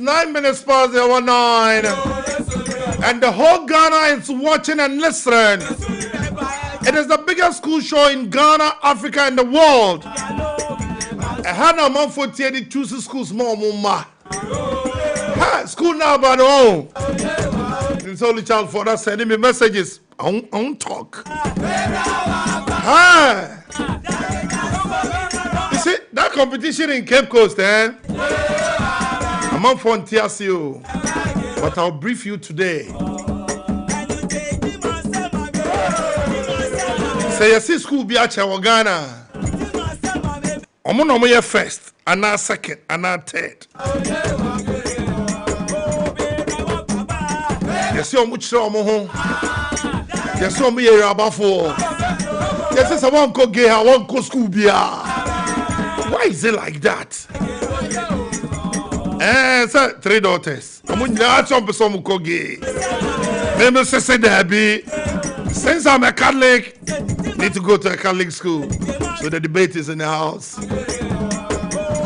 9 minutes past the hour 9. And the whole Ghana is watching and listening. It is the biggest school show in Ghana, Africa, and the world. I had a month for 2 schools more, mama. School now, but no. It's only child for that sending me messages. I won't talk. You see, that competition in Cape Coast, I'm on for TSU, but I'll brief you today. Say, you see, school be at Ghana. I'm on first, and now second, and now third. You see, I'm much home. You see, I'm here about 4. You see, I want to go gay, I want to go school. Why is it like that? Sir, 3 daughters. I'm going to go gay. Maybe say Debbie. Since I'm a Catholic, need to go to a Catholic school. So the debate is in the house.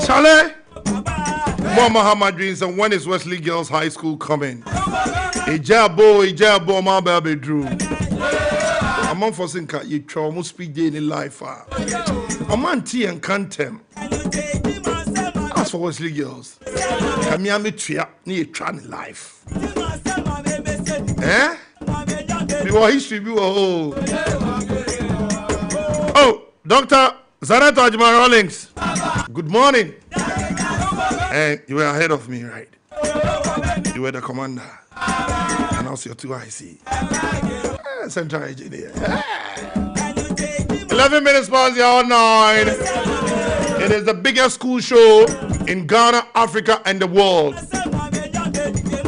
Charlie, Muhammad dreams, and when is Wesley Girls High School coming? Ijabo, my baby Drew. I'm on for Sinka, you try almost speak day in life. I'm on tea and anthem. As for Wesley Girls, come here, me tria, need trying life. You are history, you are oh, Dr. Zanetta Ajman Rawlings. Good morning. You were ahead of me, right? You were the commander. And also your 2 IC. Central Engineer. 11 minutes past the hour 9. It is the biggest school show in Ghana, Africa, and the world.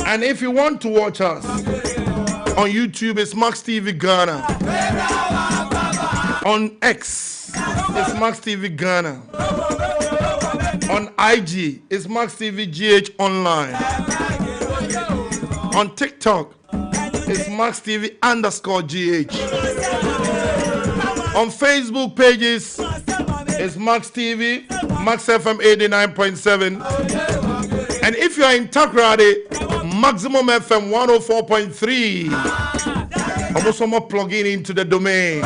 And if you want to watch us on YouTube, it's Max TV Ghana. On X, it's Max TV Ghana. On IG, it's Max TV GH Online. On TikTok, it's Max TV _GH. On Facebook pages, it's Max TV, Max FM 89.7. And if you are in Takrady, Maximum FM 104.3. Almost more plugging into the domain.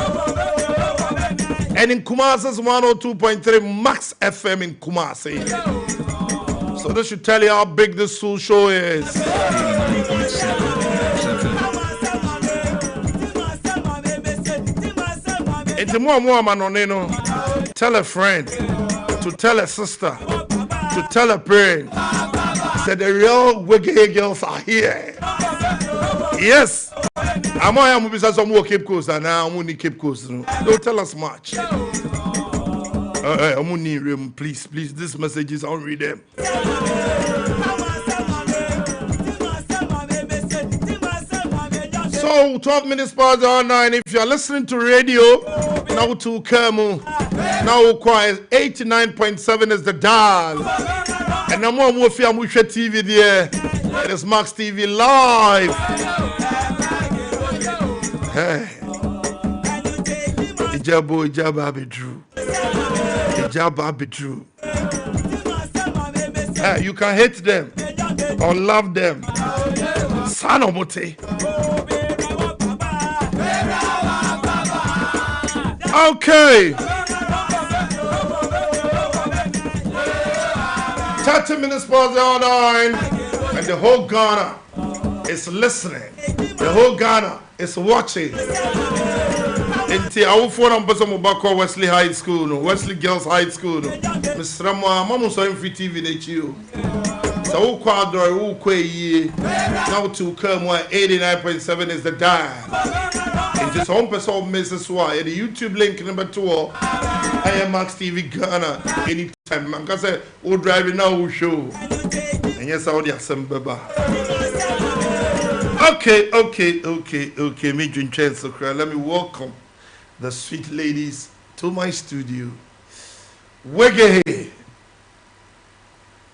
And in Kumasi's 102.3 Max FM in Kumasi. So this should tell you how big this school show is. It's more manonino. Tell a friend, to tell a sister, to tell a parent. Said the real Woga girls are here. Yes. I'm going to be some more Cape Coast and now I'm only Cape Coast. Don't tell us much. I'm going to need them. Please, these messages, I'll read them. So, 12 minutes past the hour 9. If you are listening to radio, now to Kermu, now quiet 89.7 is the dial. And I'm on Musha TV there. It is Max TV live. Hey. Ijaba be true. Ijaba be true. Hey, you can hate them or love them. Sanomote. Okay. 30 minutes past the hour 9, and the whole Ghana is listening. The whole Ghana is watching. Inti our phone number some about Wesley High School, no Wesley Girls High School, no. Mr. Rama, Mama so free TV that you. So who quadro, who quay now to come 89.7 is the dial. It is home person Mrs. Y. The YouTube link number 2. I am Max TV Ghana. Anytime, man. Because I will drive it now, will show. And yes, I will some baba. Okay. Me drink chance. Let me welcome the sweet ladies to my studio. Woga.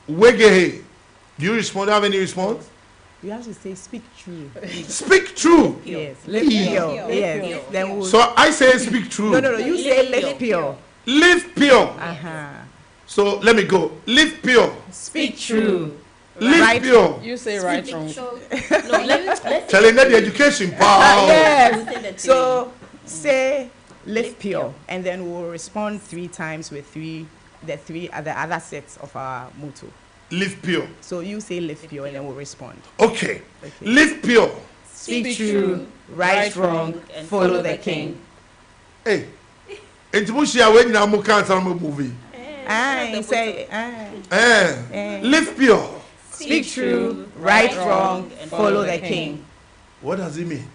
Do you respond? Have any response? You have to say speak true. Speak true. Yes. Live pure. Yes. Then we'll... So I say speak true. No. You say live pure. Live pure. Uh-huh. So let me go. Live pure. Speak true. Live pure. You say right wrong. So, no, let's Telling them the education power. Yes. So say live pure, and then we'll respond 3 times with the other sets of our motto. Live pure. So you say live pure, and then we'll respond. Okay. Live pure. Speak true, right wrong, follow the king. Hey. It's Mushia when you are movie. Say, Live pure. speak true, right wrong, follow the king. What does it mean?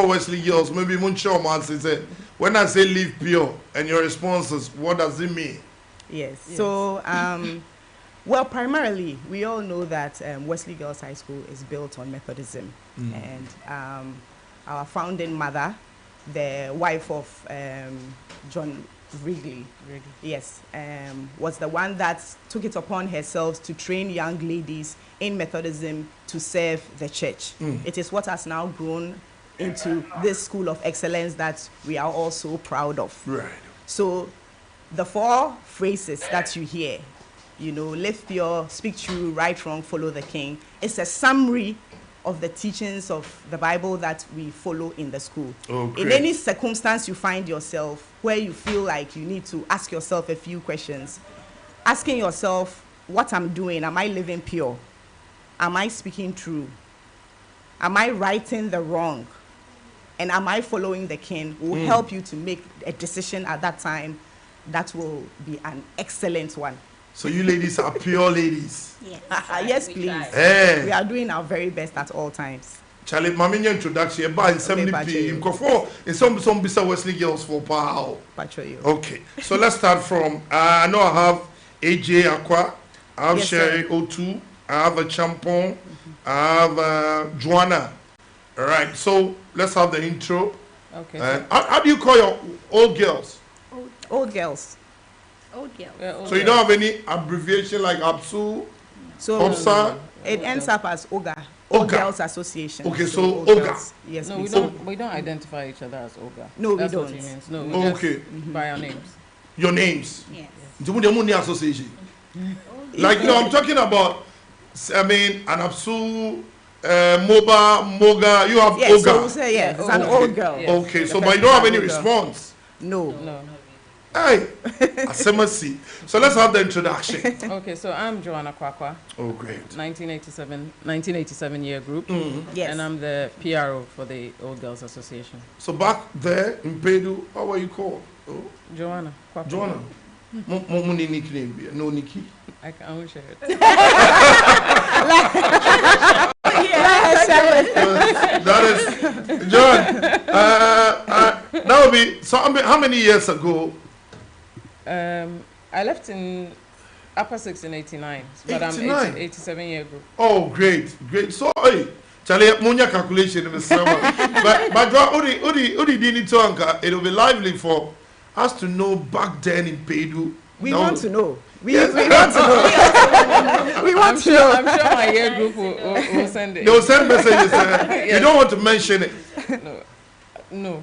Wesley girls, maybe when I say live pure and your responses, what does it mean? Yes. So, well, primarily, we all know that Wesley Girls High School is built on Methodism, and our founding mother, the wife of John Wrigley, yes, was the one that took it upon herself to train young ladies in Methodism to serve the church. It is what has now grown into this school of excellence that we are all so proud of. Right. So the 4 phrases that you hear, you know, live pure, speak true, right wrong, follow the king, it's a summary of the teachings of the Bible that we follow in the school. Okay. In any circumstance you find yourself where you feel like you need to ask yourself a few questions, asking yourself what I'm doing, am I living pure? Am I speaking true? Am I righting the wrong? And am I following the king? Will help you to make a decision at that time that will be an excellent one. So you ladies are pure ladies. Yes, Yes, please. Hey. We are doing our very best at all times. Charlie, maminya introduction about in 70p in Kofo in some bisa Wesley girls for power. Okay, so let's start from I know I have AJ Aqua, I have Sherry O2, I have a Champon, I have Joanna. All right, so let's have the intro. Okay. How do you call your old girls? Old girls. Old girl. Yeah, old So you don't have any abbreviation like ABSU, So OPSA? it ends up as Oga. Oga. Old Girls Association. Okay, so Old Oga. Girls. Yes, No, please. we don't identify each other as Oga. No, That's we what don't. he means. No, we Okay. just by our names. Your names. Yes. The association. Like no, I'm talking about. I mean, an ABSU, MOBA, MOGA. You have Yes, Oga. so we'll say yes, it's an Okay. old girl. Yes. Okay, so but you don't have any Oga. response. No. No. Hey, see. So let's have the introduction. Okay, so I'm Joanna Kwakwa, Oh, great. 1987 year group, Yes. and I'm the PRO for the Old Girls Association. So back there in Pedu, how were you called? Oh, Joanna Kwakwa. Joanna. Mumuni nickname. No Nikki. I won't share it. That is John. That would be so. How many years ago? I left in upper 6 in 89, but 89? I'm 87 year group. Oh, great. So, hey, Charlie, Munya calculation in the summer. But Udi didn't talk. It will be lively for us to know back then in Pedu. We That want was- to know. We want to know. We want to know. I'm sure my year group will send it. They will send messages. You don't want to mention it. No.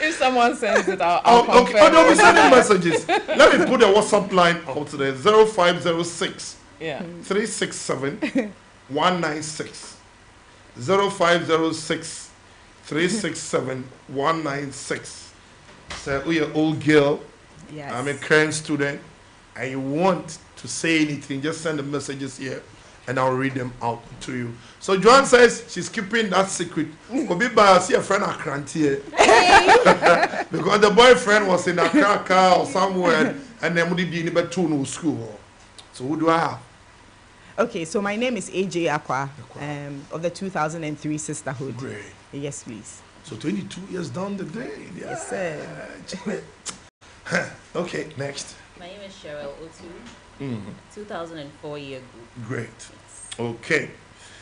If someone sends it, I'll Oh, okay. Oh, confirm. they'll be sending messages. Let me put the WhatsApp line out there. 0506 Yeah. 367 196. 0506 367 196. So, you're an old girl. Yes. I'm a current student, and you want to say anything, just send the messages here, and I'll read them out to you. So Joanne says she's keeping that secret. Could by see a friend Akranti here. Because the boyfriend was in Accra or somewhere, and then would be in the school. So who do I have? Okay, so my name is AJ Aqua, of the 2003 Sisterhood. Great. Yes, please. So 22 years down the drain. Yeah. Yes, sir. Okay, next. My name is Cheryl Otu, 2004 year group. Great. Okay.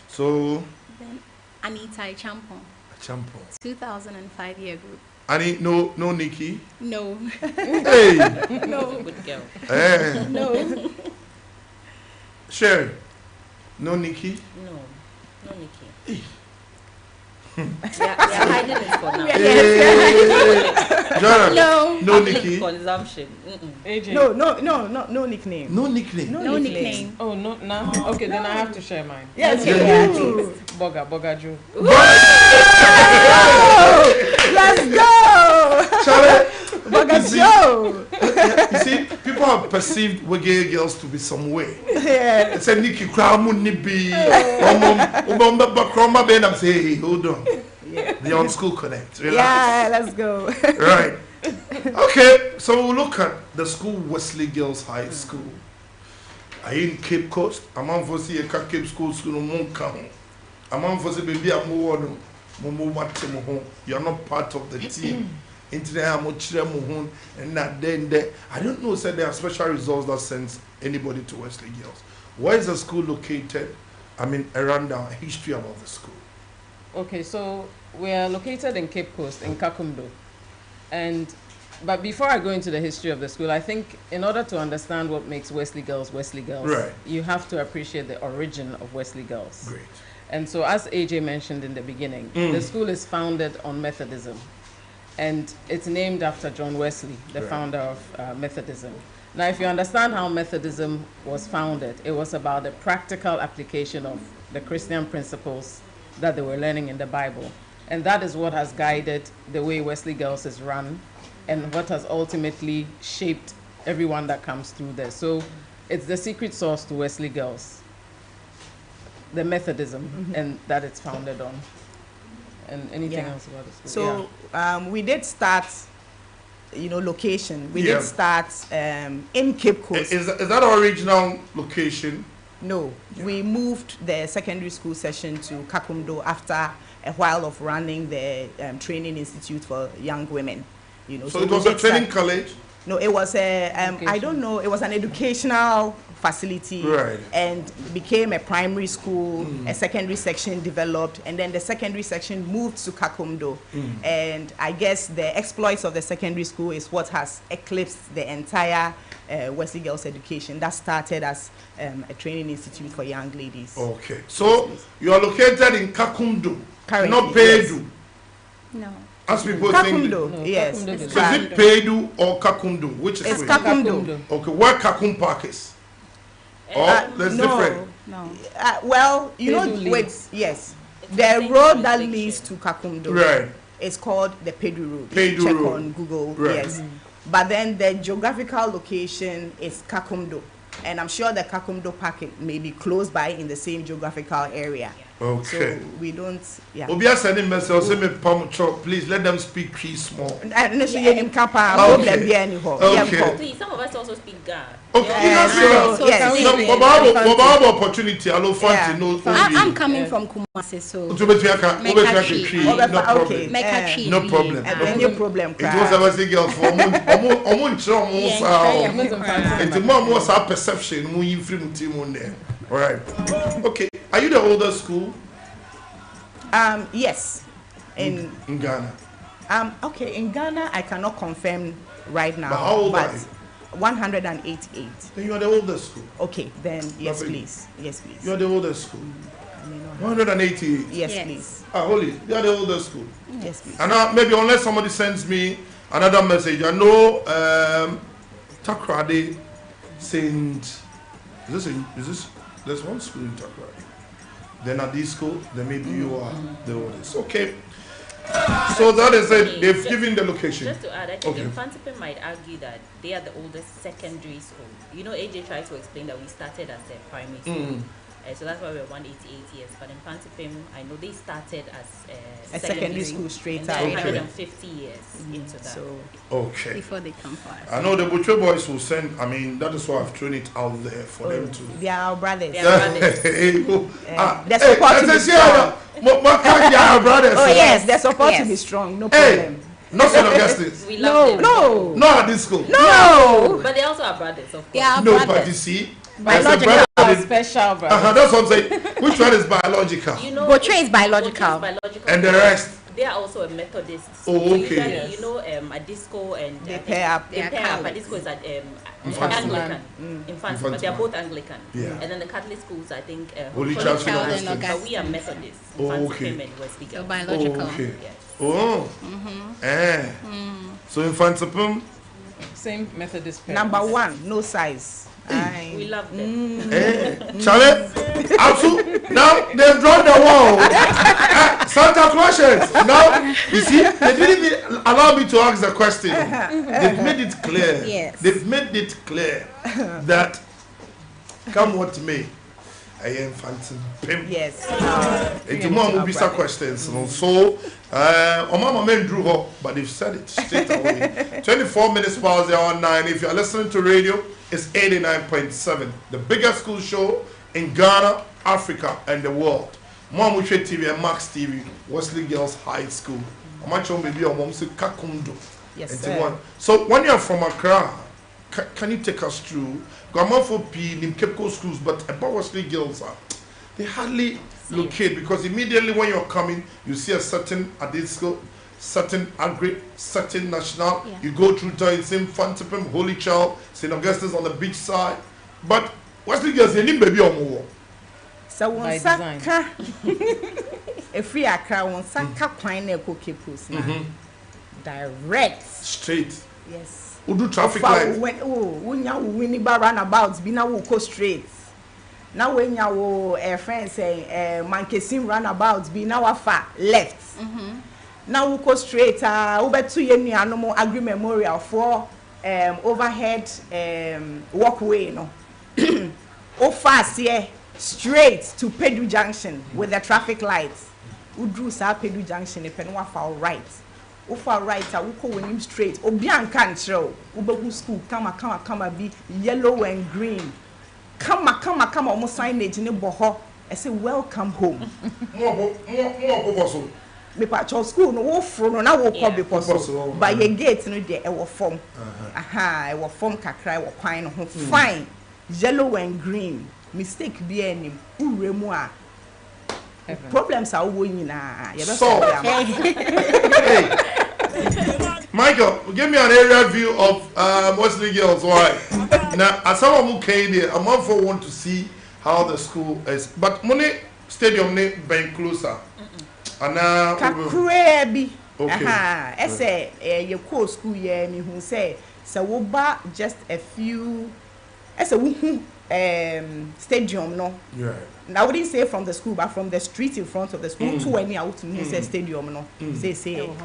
So Then Anita Champon, Champo. 2005 year group. Annie, no Nikki. No. Hey. No. Good girl. Hey. No. Sherry. No Nikki. No. No, Nikki. They're hiding it for now. Jonah, no Public Nikki. consumption. AJ. No nickname. No nickname. No nickname. Oh, no, now? Okay, then I have to share mine. Yes, Boga Joe. Let's go. Charlie, Boga Joe. you see, people have perceived Wege girls to be some way. Yeah. They say Nikki Kramu Nibi. Kroma Ben, I'm saying, hey, hold on. The on school connect. Relax. Yeah, let's go. Right. Okay, so we'll look at the school, Wesley Girls High School. Are you in Cape Coast? I'm on for see a Cape School no more come. I'm on for see baby I'm more you are not part of the team. Into the and not then there. I don't know, said there are special results that sends anybody to Wesley Girls. Where is the school located? I mean, around the history about the school. Okay, so we are located in Cape Coast, in Kakumdo. But before I go into the history of the school, I think in order to understand what makes Wesley Girls, right, you have to appreciate the origin of Wesley Girls. Great. And so as AJ mentioned in the beginning, the school is founded on Methodism. And it's named after John Wesley, the founder of Methodism. Now, if you understand how Methodism was founded, it was about the practical application of the Christian principles that they were learning in the Bible. And that is what has guided the way Wesley Girls is run and what has ultimately shaped everyone that comes through there. So it's the secret sauce to Wesley Girls, the Methodism, and that it's founded on. And anything else about the school? So we did start, location. We did start in Cape Coast. Is that our original location? No, we moved the secondary school session to Kakumdo after a while of running the training institute for young women. So it was a training college? No, it was I don't know, it was an educational facility, right, and became a primary school. A secondary section developed, and then the secondary section moved to Kakumdo. And I guess the exploits of the secondary school is what has eclipsed the entire Wesley Girls education that started as a training institute for young ladies. Okay, so you are located in Kakumdo, Currently, not Pedu. No. As people Kakumdo, think. yes. Kakumdo So is it Pedu or Kakumdo? Which is It's which? Kakumdo. Okay, where Kakum Park is? There's different. No. Well, Pedu wait, leads. yes. It's The same road that jurisdiction. leads to Kakumdo, Right. it's called the Pedu Road. Pedu Check Road. on Google, Right. yes. But then the geographical location is Kakumdo. And I'm sure the Kakumdo Park may be close by in the same geographical area. Okay. So we don't, Obia sending message, say me pam chop, please let them speak Cree small. Initially, in Kapa, Okay. problem be anyhow. Okay. Please, some of us also speak Ga. Okay, so, yes. So, Bob opportunity, I love Yeah. fun to know. I'm coming from Kumasi, so To bet you can, Make bet a you tree. can Cree, Okay. no problem. make a tree. No problem. No problem. It was a Wesley Girls for it's more perception, more you free team on there. All right. Okay. Are you the older school Yes. In Ghana? Okay, in Ghana I cannot confirm right now. But how old are but 188. Then you are the older school. Okay, then yes, Lovely. please. Yes, please. You are the older school. I may not have- 188. Yes, Yes. please. Holy, you are the older school. Yes, please. And maybe unless somebody sends me another message, I know Takrade Saint. Is this? There's one school in Takrade. Then at this school, then maybe you are the oldest. Okay. So that is it. They've given the location. Just to add, I think Okay. Infantipim might argue that they are the oldest secondary school. AJ tried to explain that we started as a primary school. So that's why we're 188 years. But in Infantipim, I know they started as A secondary school straight and out. they're Okay. 150 years into that. So Okay. before they come for us. I know the Butcher boys will send. I mean, that is why I've thrown it out there for them to. they are our brothers. They are brothers. They're supposed to be strong. Brothers. Oh yes, they're supposed to Yes. be strong. No Hey, problem. not St. Augustine. We love them. No. Not at this school. No. But they also are brothers, of course. They are No, but brothers. you see, Biological. there's a brother that is- Special, brother. that's what I'm saying. Which one is biological? Butcher is biological. Butcher is biological. And the rest? they are also a Methodist. Oh, okay. Usually, Yes. you know, a disco and They pair up. They pair up. A disco is at Anglican, infant, but they are both Anglican. Yeah. And then the Catholic schools, I think, Holy Child Child and Augustine. but we are Methodists. Oh, Infant okay. Supreme and Wesley So Girls. biological. Oh, okay. Yes. Oh. So infant supreme. Same Methodist parents. Number 1, no size. We love them. Charlie, also now they've drawn the wall. Santa questions. Now you see they didn't even allow me to ask the question. They've made it clear. Yes. They've made it clear that come what may, I am phantom pimp. Yes. Into more will be some questions. So, Mama men drew her, but they've said it straight away. 24 minutes past the hour 9. If you're listening to radio, it's 89.7. The biggest school show in Ghana, Africa, and the world. Mom Wishe TV and Max TV, Wesley Girls High School. I'm actually maybe a mom say Kakundo. Yes, And sir. so when you're from Accra, can you take us through? Grandma for P, Nim Kepco schools, but about Wesley Girls they hardly locate because immediately when you're coming, you see a certain Adisco, certain Agri, certain National. Yeah. You go through Same Fantipim, Holy Child, St. Augustine on the beach side. But Wesley Girls, they need baby or more. So By one saka if we are crown one saka kwine cookie post now. Direct. Straight. Yes. Who do traffic For light? when when you winning bar roundabouts, be now we go straight. Now when you friend say mankesim roundabouts, be now far left. Now we go straight. We bet to any animal agri memorial for overhead walkway. No, oh fast here straight to Pedu Junction with the traffic lights. We drew sa Pedu Junction if anyone far right. Ofa right we go with him straight obi anka nchrew wo school kama be yellow and green kama almost signage ne boho I say welcome home More so. me pa cho school no wo fro no na wo ko be so. so by your gate no there e wo form e wo form kakra e wo kwan no ho fine yellow and green mistake be anim ure mu a problems are wo nyina ye be So- Hey, Michael, give me an area view of Wesley Girls. Why? Now, as someone who came here, I'm all for want to see how the school is. But money stadium ne been closer. And now kakra bi Okay. ese ye ko school ye me hu say so wo ba just a few ese wo hu stadium no yeah. now we didn't say from the school but from the street in front of the school to any out to say stadium no say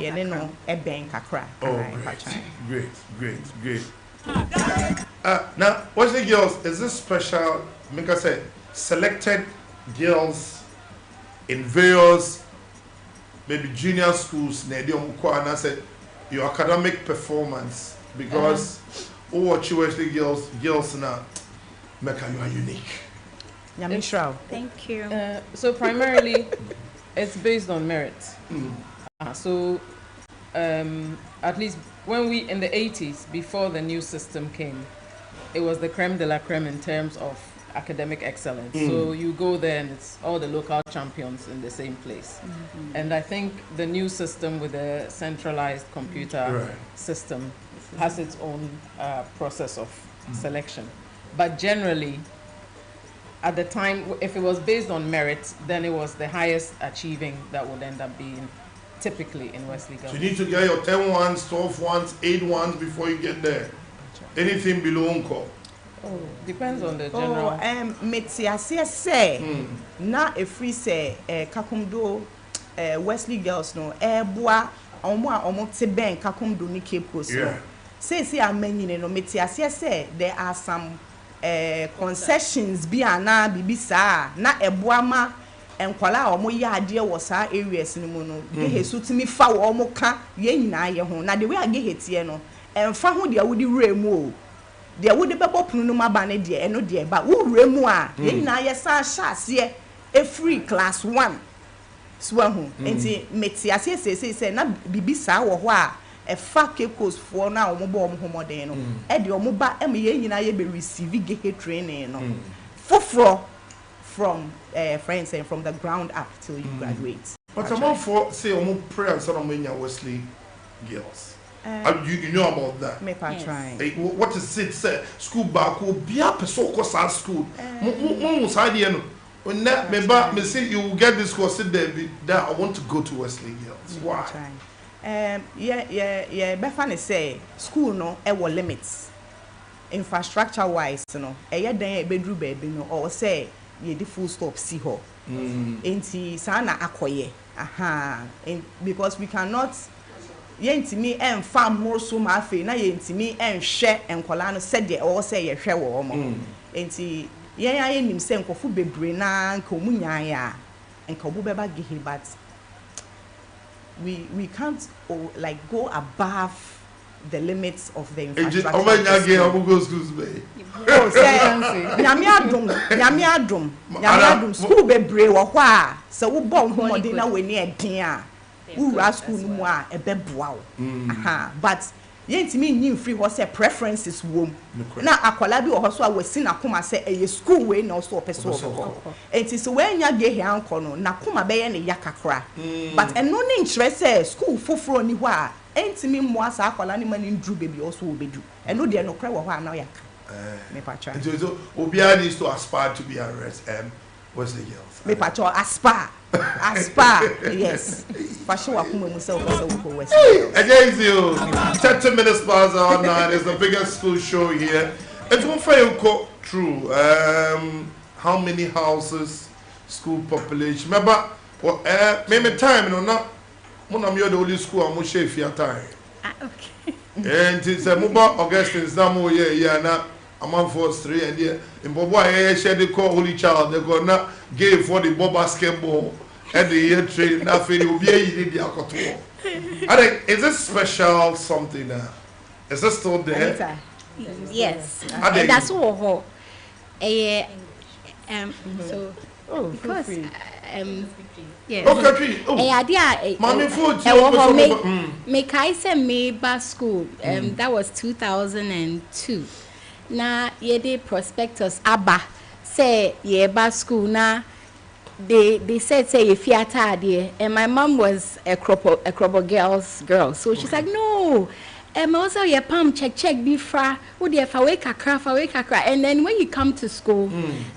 ye no e ben kakra Oh, great. Now, Wesley Girls, is this special? Make I say selected girls in various maybe junior schools. And I said your academic performance because watch Wesley girls now make you are unique. nyame shraw Thank you. So primarily, it's based on merit. So at least when we in the 80s, before the new system came, it was the creme de la creme in terms of academic excellence. So you go there and it's all the local champions in the same place. And I think the new system with the centralized computer Right. system has its own process of selection. But generally, at the time, if it was based on merit, then it was the highest achieving that would end up being typically in Wesley So Girls. you need to get your 10 ones, 12 ones, 8 ones before you get there. Anything below uncle. Depends on the general. meti ase say na efri say kakumdo Wesley Girls no boa omo te ben kakumdo ni Cape Coast no Yeah. say amanyine no meti ase say there are some concessions bi ana bibisa na eboa ma enkwala omo ya ade wo sa areas ni mu no gehe so timi fa wo omo ka ye nyina ye ho na de we agehe tie no emfa ho de awudi wura mu o de awudi bebo punu no maba ne de eno de ba wura mu a ye nyina ye sa hya ase free class 1 so ho enti meti ase say na bibisa wo ho a efa Cape Coast for na omo bo omo homoden no e de omo ba e me ye nyina ye be receive gehe training no foforo from friends and from the ground up till you graduate. But I'm all for say prayer and some of Wesley girls. You know about that. Me trying. Hey, what is it? Say school back will be up so close at school. When that me say you will get this course there. That I want to go to Wesley girls. Why? Yeah. Befani say school no limits. Infrastructure wise, no. Den bedroom baby no. Or say ye the full stop see her. Enti sana akoye. Because we cannot. Yentimi farm more so ma fe na yentimi hwe enkola no said de o say ye hwe wo mo enti yen aye nim se nkofo bebre na nka omunyan ya nka obu beba gihi but we can't go above the limits of the infrastructure. Nyame adom school bebre wo ho a se wo bo ho na we ni eden a Ura school no more a beboa. But yentimi nyin free ho say preferences wom. Na akwala bi ho so a wasi na koma say e school we na so opeso ho. Enti so when nya ge hia anko no na koma be ye ne yakakra. But eno ne interest say school foforo ni ho a entimi mo asa akwala ni mani ndru baby also obedu. Eno de no kra wo ho a na yaka. Me pa try. So Obia needs to aspire to be a Wesley girls. Me pa try aspire. Yes. Fashion wakuma musa ko Wesley. Against you. 30 minutes past our 9 is the biggest school show here. It's one for you true. How many houses, school population? Remember, maybe time no not. One of the only school I'm going to share time. Okay. And it's a mobile Augustine Zamo na. Among force 3 and yeah, in Bobo I share the call Holy Child. They go now give for the Bob basketball and the year training. Nothing will be a I think is this special something now? Is this still there? Yes. And that's all. So because yes. Okay. Oh. Mommy food. Make I say Mayba school. That was 2002. Na ye prospectus Abba say ye ba school na they said say if you are and my mom was a crop girl, so she's like no. Also your palm check before would you fa wake kakra and then when you come to school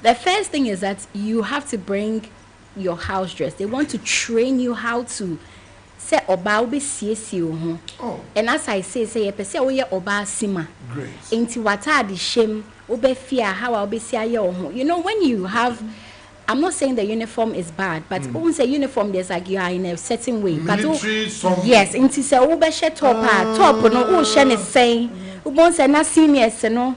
the first thing is that you have to bring your house dress. They want to train you how to say oba obi siesie ho. Oh. And as I say ye pese wo ye oba sima. Great. Inti wata di shem obe fear how obi sia ye ho. You know when you have I'm not saying the uniform is bad, but when say uniform there's like you are in a certain way. Military, but yes, inti say obe she top no o she ne say. Ubon say na seniors no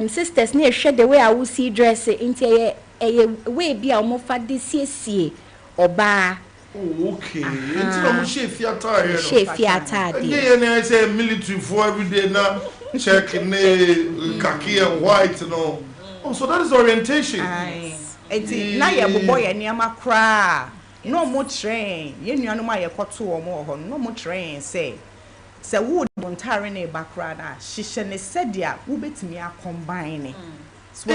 sisters na hwe the way I will see dress inti e way bia o mo fa de siesie oba. Oh, okay. It's not shape theater. Shape theater. Again, I say military for every day now. Check khaki and white, you know. Oh, so that is orientation. Enti na ye bobo ye niama kra. No more train. Ye nuanu ma ye kwoto o mo ho. No more train say. Se wood montare na background a hihye ne sedia wo betimi a combine. So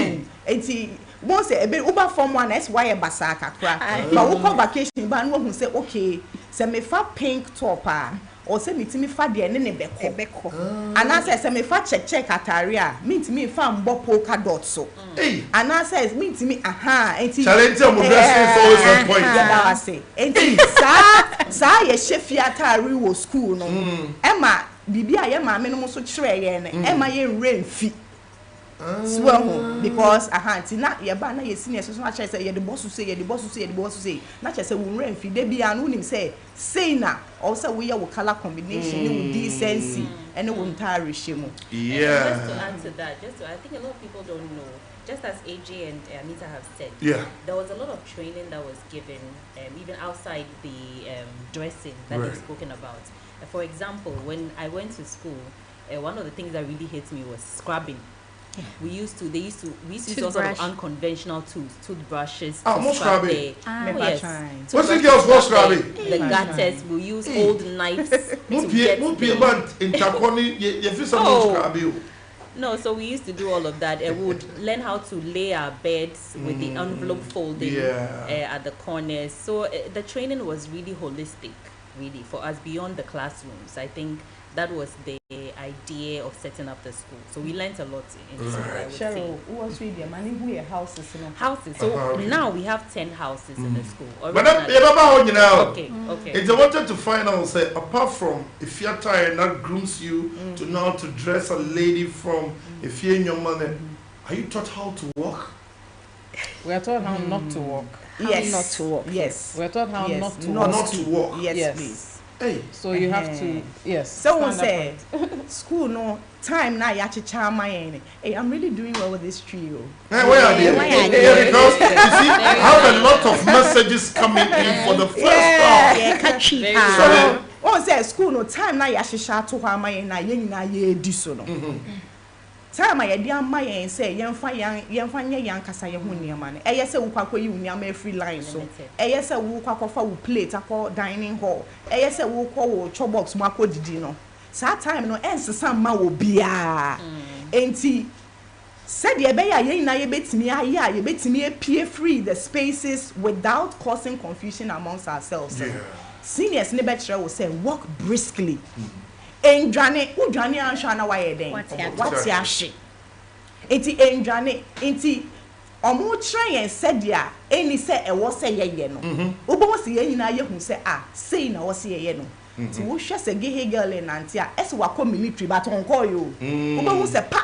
enti mo say ebe uba form one is why basa kakra but we come vacation ba no hu say okay say me fa pink top or say me timi fa de ne beko ana say me fa check atare a me timi fa mbo polka dot so ana say me timi enti challenge am dress is always on point that say enti sa ye chef atare wo school no ema bibia ye ma me no so kire ye ne ema ye nre mfi because na ye ba na ye senior so na say ye the boss say na say we run fi de bia no nim say na also we your color combination with decency and we entire shemu. Yeah. Just to add to that, I think a lot of people don't know, just as AJ and Anita have said, there was a lot of training that was given even outside the dressing that they've spoken about. For example, when I went to school, one of the things that really hit me was scrubbing. We used to use all sort of unconventional tools, toothbrushes. More scrubbing. Yes. What's the girls for scrubbing? The gutters. We use old knives. No, so we used to do all of that. We would learn how to lay our beds with the envelope folding at the corners. So the training was really holistic, really, for us beyond the classrooms. I think that was the idea of setting up the school. So we learned a lot in school. Cheryl, who was really money? Who are houses? Houses. So now we have 10 houses in the school. But okay. It's I wanted to find out, say, apart from if you're tired, that grooms you to know how to dress a lady from if you're in your money, are you taught how to walk? We are taught how not to walk. Yes. Not to walk. Yes. We are taught how not to Not walk. to walk. Yes, please. Hey. So you have to, yes. Someone said, school no time now. You actually charm my end. Hey, I'm really doing well with this trio. Hey, where are they? Because you see, I have a lot of messages coming in for the first time. Yeah, catchy. So, one said, school no time now. You actually share to her my end. Now you na ye disono. Time I dear my and say, young fire, young cassa, young man. I say, we quack you near free line. So, I say, we quack off a plate, a call dining hall. I say, we call chop box, Marco Dino. Sad time no answer some ma will be ain't he? Said ye be ye na ye bet me ye bet me appear free the spaces without causing confusion amongst ourselves. Yeah. Seniors never will say, walk briskly. Endrane, udwane ansha na waye den. What's ya she? Enti endrane, enti omo try yen said ya, eni say e wo say ye no. Obo wo say ye nyina ye hu say say na wo say ye no. Ti wo hwe say gehe girl en nanti ese wakọ military but on call you. Obo wo say pa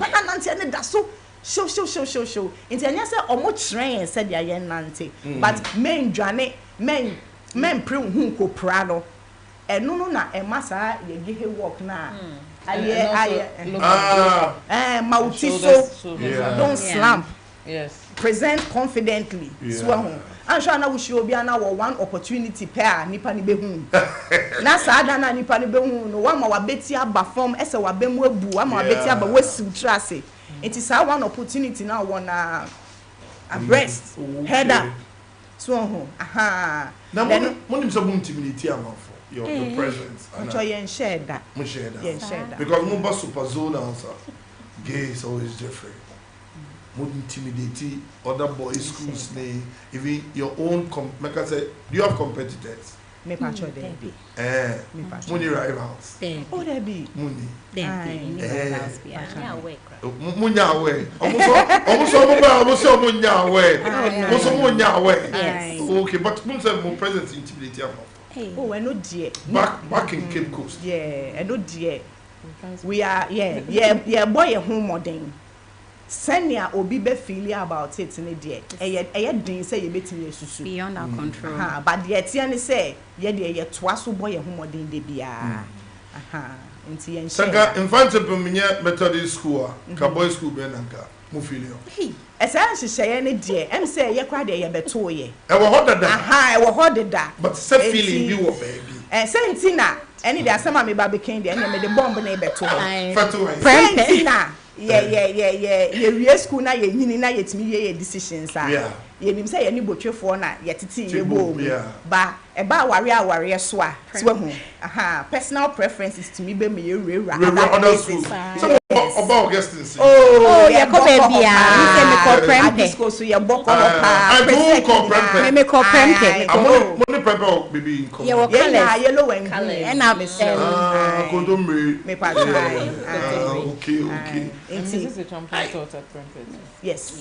na nanti ne da so. Show. Enti anya say omo try yen said ya yen nanti. But men dwane, men pre hu ko pra no. No na massa ye give work na mauti so don't slump. Yes. Present confidently. So I'm sure na we should be na one opportunity pair nipa ni behu. Na sada na nipa ni behu no wa ma wa beti aba form ese wa bemu abu wa ma wa beti aba wesi trase. It is one opportunity now one abreast header. So aha. Now when you say intimidate amafo. Your presence. I'm sure you share that. Because Mumba super zone answer. Gay is always different. More intimidating other boys schools even your own like I said, do you have competitors? Me patcho there be. Money rivals. Oh there be. Money. Yeah, Munya away. Almost munya away. Okay, but Munsa more presence intimidating. Oh, I know dear. Back in Cape Coast. Yeah, I know dear. We are boy a home modern. Senya obi be feeling about it in a dear. Didn't say you bet me susu. Beyond our control. But the Etienne say, ye twice boy a home modern de bia. Sanga infant Methodist school, Cowboy school Benanka, Mufilio. Essentially, say any dear, and say ye cried a beto ye. I will hold that. I will hold that. But set feeling you were baby. And Sentina, any day some of me baby came there and made the bomb neighbor to her. Sentina. Yeah. You school now, you na yet me decisions. Yeah. You didn't say any butcher for na yet it's yeah. But about warrior swa. Personal preferences to me be me other school. About guesting. Oh, yeah, come baby. I discuss so your book I do comprehend. Me comprehend. I'm only prepare baby. Yeah, yellow and color. And I'm okay. This is a champion taught at Brentford. Yes.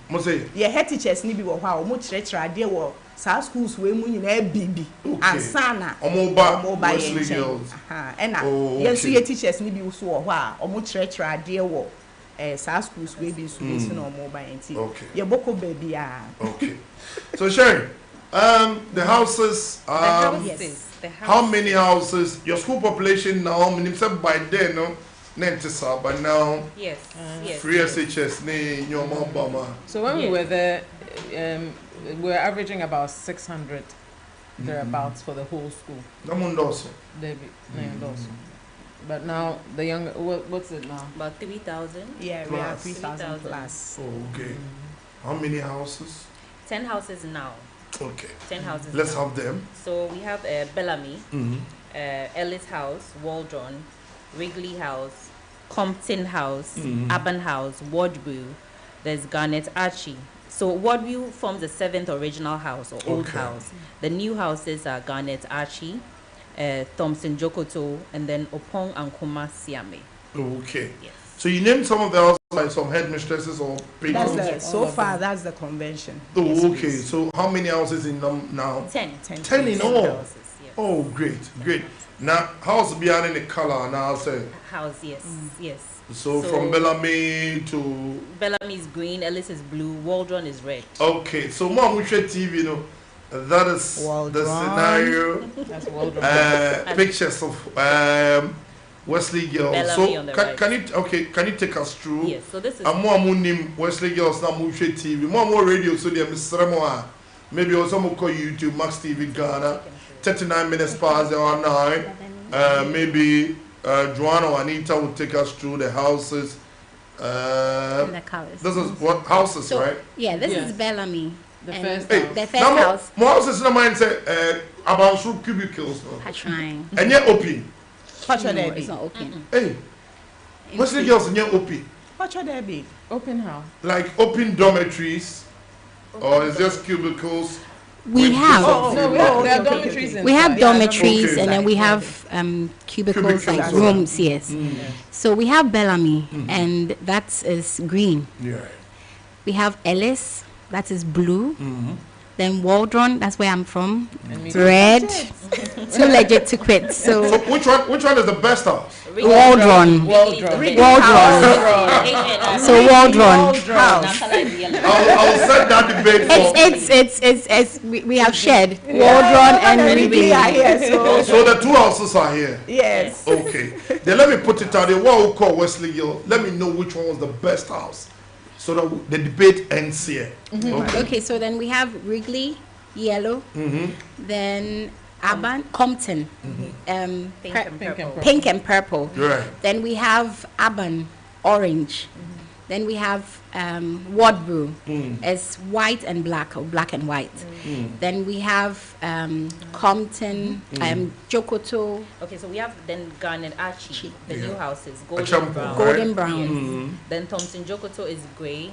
Mo say. Your head teachers ni bi wo ha o mo kyerɛkyerɛ ade wo sa schools we mu nyina bibi ansana omoba Wesley girls na yenso ye teachers ni bi so wo ha o mo kyerɛkyerɛ ade wo sa schools we bi so be no omoba enti ye boko baby okay. So Sharon, the houses how many houses your school population now minimum by then no Nentisa, but now yes. Free SHS ne your mom bama. So when we were there, we were averaging about 600 thereabouts for the whole school. Namundoso. But now the young, what's it now? About 3,000. Yeah, we are 3,000 plus. Oh, okay. How many houses? 10 houses now. Okay. 10 houses. Let's now. have them. So we have Bellamy, Ellis House, Waldron, Wrigley House, Compton House, Urban House, Wardview. There's Garnet Archie. So Wardview forms the 7th original house or old house. The new houses are Garnet Archie, Thompson Jokoto, and then Opong and Kuma Siame. Okay. Yes. So you named some of the houses, like some headmistresses or patrons? So far, that's the convention. Oh, Yes, okay. please. So how many houses in now? 10. 10 in all. Houses, yes. Oh, great. Now, house beyond the color now, say. House, yes, yes. So from Bellamy to Bellamy is green, Ellis is blue, Waldron is red. okay. So Mom, we share TV, you know. That is the scenario. That's Waldron. Pictures of Wesley girls. Bellamy So on the can you take us through? Yes. So this is. And more name Wesley girls now move share TV. More radio. So they are maybe also more call YouTube Max TV Ghana. 39 minutes past the hour 9. Maybe Joanna or Anita will take us through the houses. And the colors. This is what houses, So, right? yeah, this Yes. is Bellamy. The And first Hey, house. the first now house. more houses in mind say about through cubicles. No? are trying. And yet open. Pacho No, Debbie. it's not open. Hey, Wesley girls and yet open. Pacho Debbie. Open house. Like open dormitories, or it's just cubicles. We with have. different No, we views? have, there are okay, dormitories okay. We have inside. dormitories Okay. and then we have cubicles like Cubicles. rooms, yes. Yes. So we have Bellamy and that is green. Yeah. We have Ellis, that is blue. Then Waldron, that's where I'm from, And we- red. Too legit to quit. So So which one is the best house? Waldron. Waldron. Waldron. So Waldron. I'll set that debate for. It's we have shared Waldron and Wrigley. So the two houses are here. Yes. Okay. Then let me put it out there. What we call Wesley Hill. Let me know which one was the best house, so that the debate ends here. Okay. Okay, so then we have Wrigley, yellow. Then Urban, Compton, Pink and purple. pink and purple. Right. Then we have Urban, orange. Then we have Wardbrew, it's white and black or black and white. Then we have Compton, Jokoto, Okay, so we have then Garnet Archie, the new houses, golden Achampo, brown. golden brown. Then Thompson Jokoto is grey,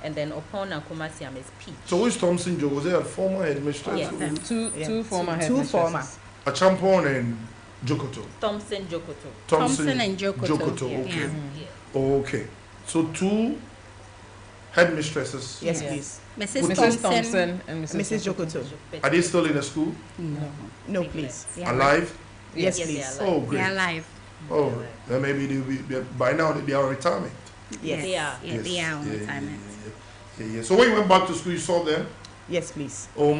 and then Opon and Kumasiam is peach. So which Thompson Joe was there a former headmistress? Yes. Two former Two former. headmistresses. Achampon and Jokoto. Thompson Jokoto. Thompson and Jokoto. Okay. Yeah. Yeah. Okay. So two headmistresses. Yes, Yeah. please. Mrs. Mrs. Thompson. Thompson and Mrs. Jokoto. Are they still in the school? No, please. They are- Alive? Yes, Yes, they please. are Oh, They great. are alive. Oh, then maybe by now they are retirement. Yes. They are. Yeah, they are on Yeah, retirement. Yeah. So when you went back to school, you saw them? Yes, please. Oh,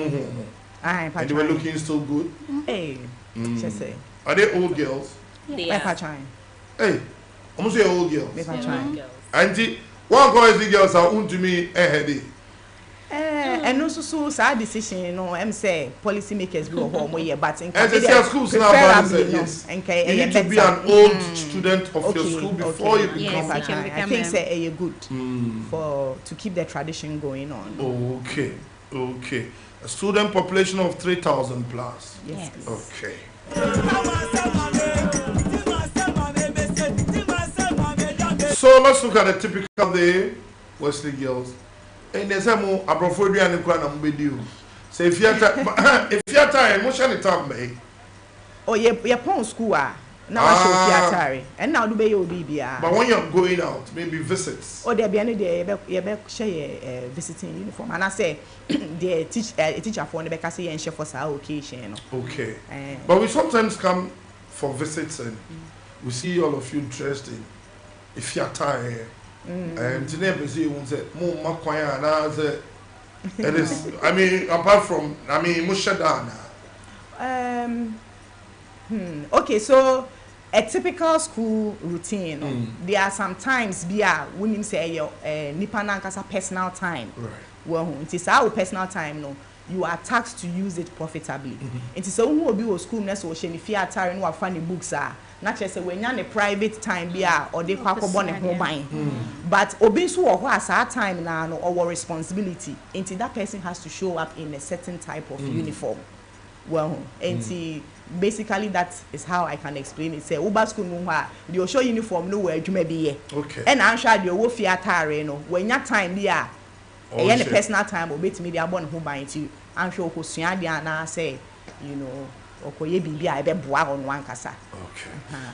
Aye, and they were looking still good. Hey, just say. Are they old girls? They Me are. patching. Hey, almost say old girls. Me patching. Girls. Auntie, one call the girls are to me a headache. And also, so sad decision, you know, I'm say policymakers will hold more year, but in As they say, schools now, yes. And You need to be an old student of your school before you become. Yes, you can I become think a- say a good to keep the tradition going on. Okay. A student population of 3,000 plus. Yes, Yes. please. Okay. So let's look at a typical day, Wesley girls. And there's a more abrofodia and the say if you're tired, motion it up, me. Oh, you're pon school, now I show theatre, and now do be your BBA. But when you're going out, maybe visits. Oh, there be any day you share visiting uniform, and I say they teacher for the back say and share for our occasion. Okay. But we sometimes come for visits and we see all of you dressed in if you're tired. And today we won't say more makwaya and I say it is I mean apart from Mushadana. Okay, so a typical school routine. There are some times women say your nipa nankasa personal time. Right. Well, it is our personal time. No, you are taxed to use it profitably. It is so who will be school next or if you are tired no funny books are not just when you're a private time or they quack on a home buying. But obese who has our time now or responsibility until that person has to show up in a certain type of uniform. well, and basically that is how I can explain it. Say Uba school no the show uniform no where you may be. Okay. And I'm sure you will fear tire no when your time there. Any personal time or bit me the born who bind to. I'm sure who Siadia say, you know, or be I be boa on one casa. Okay.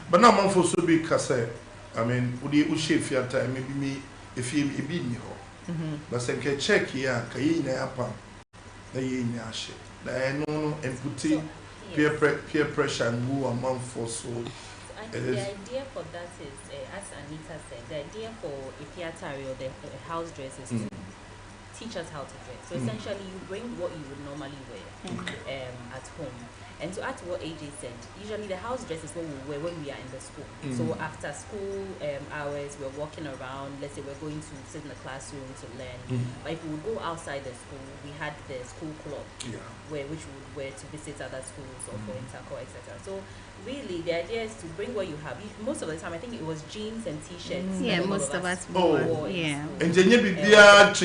But now man for so big cassette. I mean, would you shave your time maybe me if you be me ho. But say can check here, can you na apa. Na ye nya she. Na no and put peer pressure and go a month for so. The idea for that is, as Anita said, the idea for a piatari or the house dress is to teach us how to dress. So essentially, you bring what you would normally wear at home. And to add to what AJ said, usually the house dress is what we wear when we are in the school. So after school hours, we're walking around. Let's say we're going to sit in the classroom to learn. But if we would go outside the school, we had the school club, which we would wear to visit other schools or for intercore, etc. So really, the idea is to bring what you have. Most of the time, I think it was jeans and t-shirts. Yeah, most of us wore. Yeah. And then you be not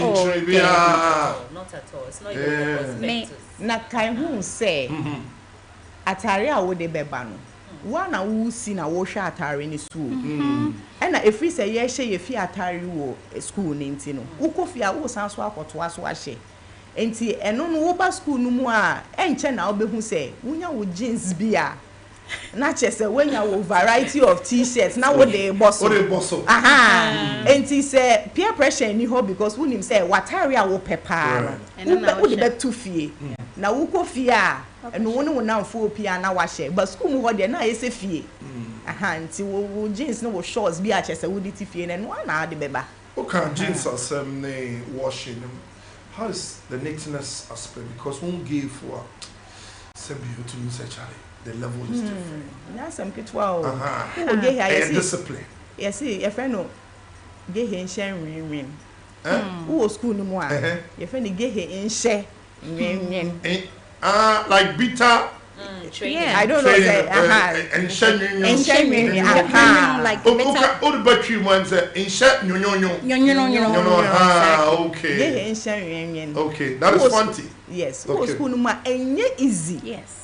at all. It's not even prospectus. Na kai hu say atare a wo de beba no wa na wo si na wo hwe atare ni school and na efri say ye hye ye fi atare wo school ni nti no wo kofi a wo san so akoto aso ahye enti eno no wo ba school no mu a enche na wo behu say wonya wo jeans bia na chese wenya wo variety of t-shirts na wo de bosso enti say peer pressure ni ho because wo nim say watare a wo pepa wo de be to fie na wo kofi a eno wo ne wo na fo pia na wa hye but school mu ho de na yese fie nti wo jeans no wo shorts bi a chese wo di ti fie na no na de beba okay jeans are washing them. How is the neatness aspect because one give for some beauty to say Charlie the level is different. That's some kid wow. Discipline. Yes, your friend no get here in share win. Who school no more? Your friend get here in share win. Like beta training. Yeah, I don't know say and share like beta. All the battery ones in share okay. Get here in share win. Okay, that is funny. Yes, who school no more easy. Yes.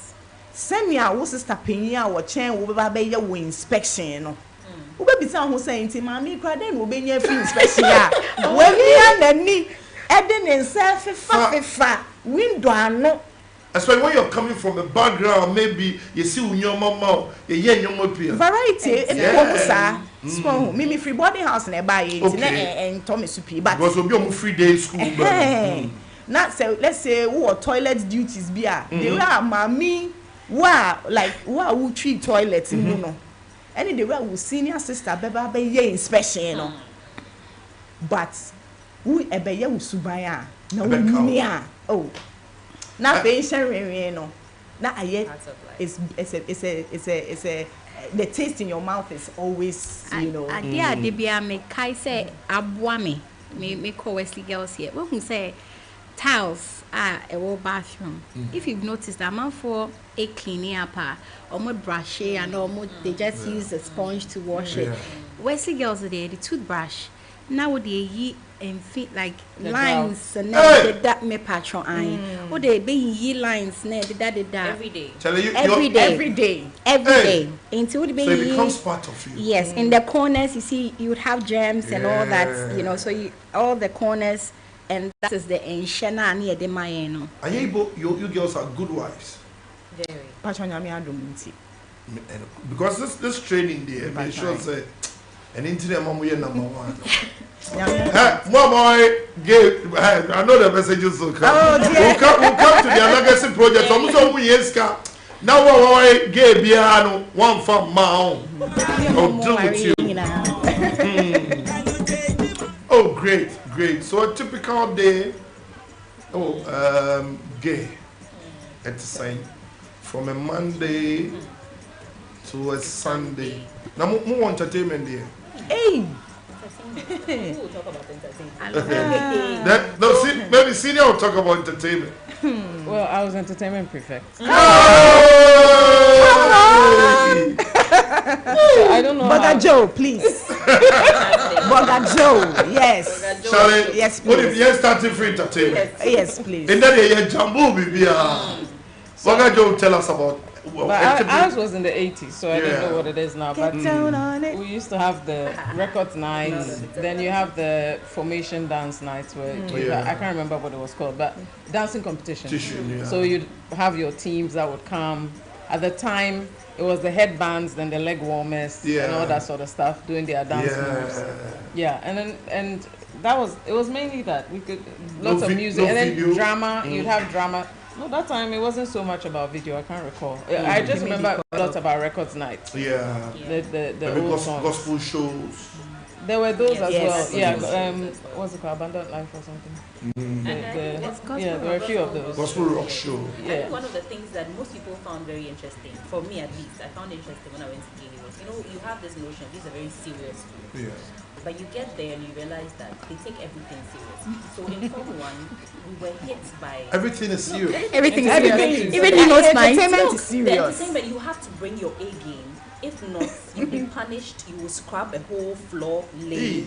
Send me our sister penny our chain will be your inspection. No, we be some who say, Mammy, cried then will be your free inspection. When we are the knee, Eden and self window, no. Especially when you're coming from a background, maybe you see your mama, your mobile. Variety, small, Mimi free boarding house nearby and Thomas Supi, but was a free day school. Not so, let's say, what toilet duties be. They are Mammy. Wow, like wow, we treat toilets in no. Any the way we senior sister beba be ye inspection no. But we ebe ye usubaya na we nia. Oh. Na pension no. Na aye it's a the taste in your mouth is always, you know. Adia de bia me kai say aboa me call Wesley girls here. We who say tiles are a whole bathroom. If you've noticed, that man for a cleaning up, almost brush it and almost they just use a sponge to wash it. Wesley girls are there, the toothbrush. Now they ye and fit like the lines and then that me patron eye. Oh, they be ye lines that every day. Every day. Until it be so it becomes part of you. Yes, in the corners you see you would have germs and all that, you know. So you, all the corners. And that is the enshana near the Mayeno. Are you able, you girls are good wives? Very. Because this training there, make sure say, an internet mom we number one. Boy, I know the messages will come. We'll come to their legacy project. Almost we yes, now we gay piano one from my own. I'll deal with you. Oh, great. So a typical day, gay, at the same, from a Monday to a Sunday. Now, more entertainment there. Hey! Who will talk about entertainment? Maybe senior will talk about entertainment. Well, I was entertainment prefect. I don't know. Boga Joe, please. Boga Joe, yes. Charlie, yes, please. What if you starting for entertainment? Yes, please. And then you jumbo baby. Woga Joe, tell us about. Ours was in the 80s, so I don't know what it is now. But we used to have the records nights. Then you have the formation dance nights where I can't remember what it was called, but dancing competition. So you'd have your teams that would come. At the time, it was the headbands, then the leg warmers, and all that sort of stuff, doing their dance moves. Yeah, and it was mainly that we could lots of music, and then drama. You'd have drama. No, that time it wasn't so much about video. I can't recall. I just remember a lot of our records nights. Yeah. The old songs. Gospel shows. There were those as well. Yeah. What's it called? Abundant Life or something. There were a few of those. Gospel rock show. I think one of the things that most people found very interesting, for me at least, I found interesting when I went to Guinea was, you have this notion, these are very serious schools. Yeah. But you get there and you realize that they take everything seriously. So in Form 1, we were hit by... Everything is serious. Everything is serious. Even the most entertainment is serious. The entertainment, you have to bring your A game. If not, you'll be punished. You will scrub a whole floor lane,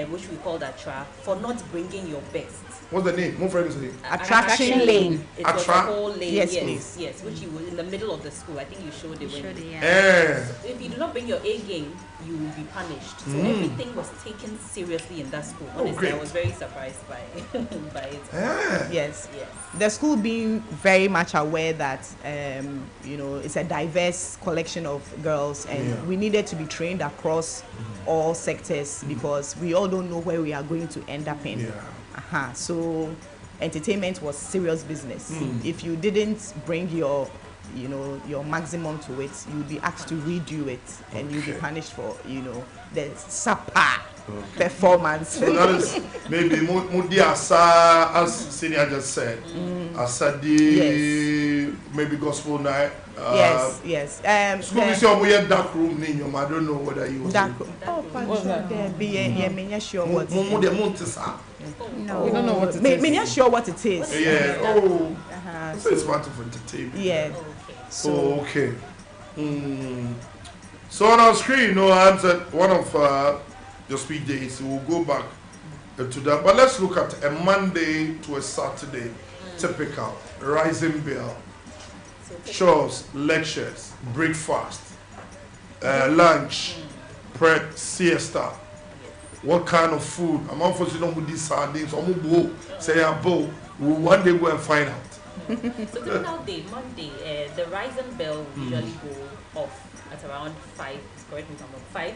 which we call that trap, for not bringing your best. What's the name? More friends name. Attraction lane. It was a whole lane. Yes, which you were in the middle of the school. I think you showed it. So if you do not bring your A game, you will be punished. So everything was taken seriously in that school. Honestly, I was very surprised by it. Yes. The school being very much aware that it's a diverse collection of girls, and we needed to be trained across all sectors because we all don't know where we are going to end up in. So entertainment was serious business. If you didn't bring your maximum to it, you'd be asked to redo it, and you'd be punished for the subpar performance. So that is maybe Mudi Asa, as Senior just said, Asadi, maybe Gospel Night. Yes. School is your dark room name. I don't know whether you was dark room. What's that? I'm sure what. No, we don't know what it is. I'm not sure what it is. So it's part of entertainment. Yeah. So okay. So on our screen, I answered one of your speech days. We'll go back to that. But let's look at a Monday to a Saturday. Typical. Rising bell. Shows, lectures, breakfast, lunch, prep, siesta. What kind of food? I'm unfortunately with these sardines. I'm going to say a bowl. We'll one day go and find out. So typical day, Monday, the rising bell will usually go off at around 5, correct me if I'm wrong, 5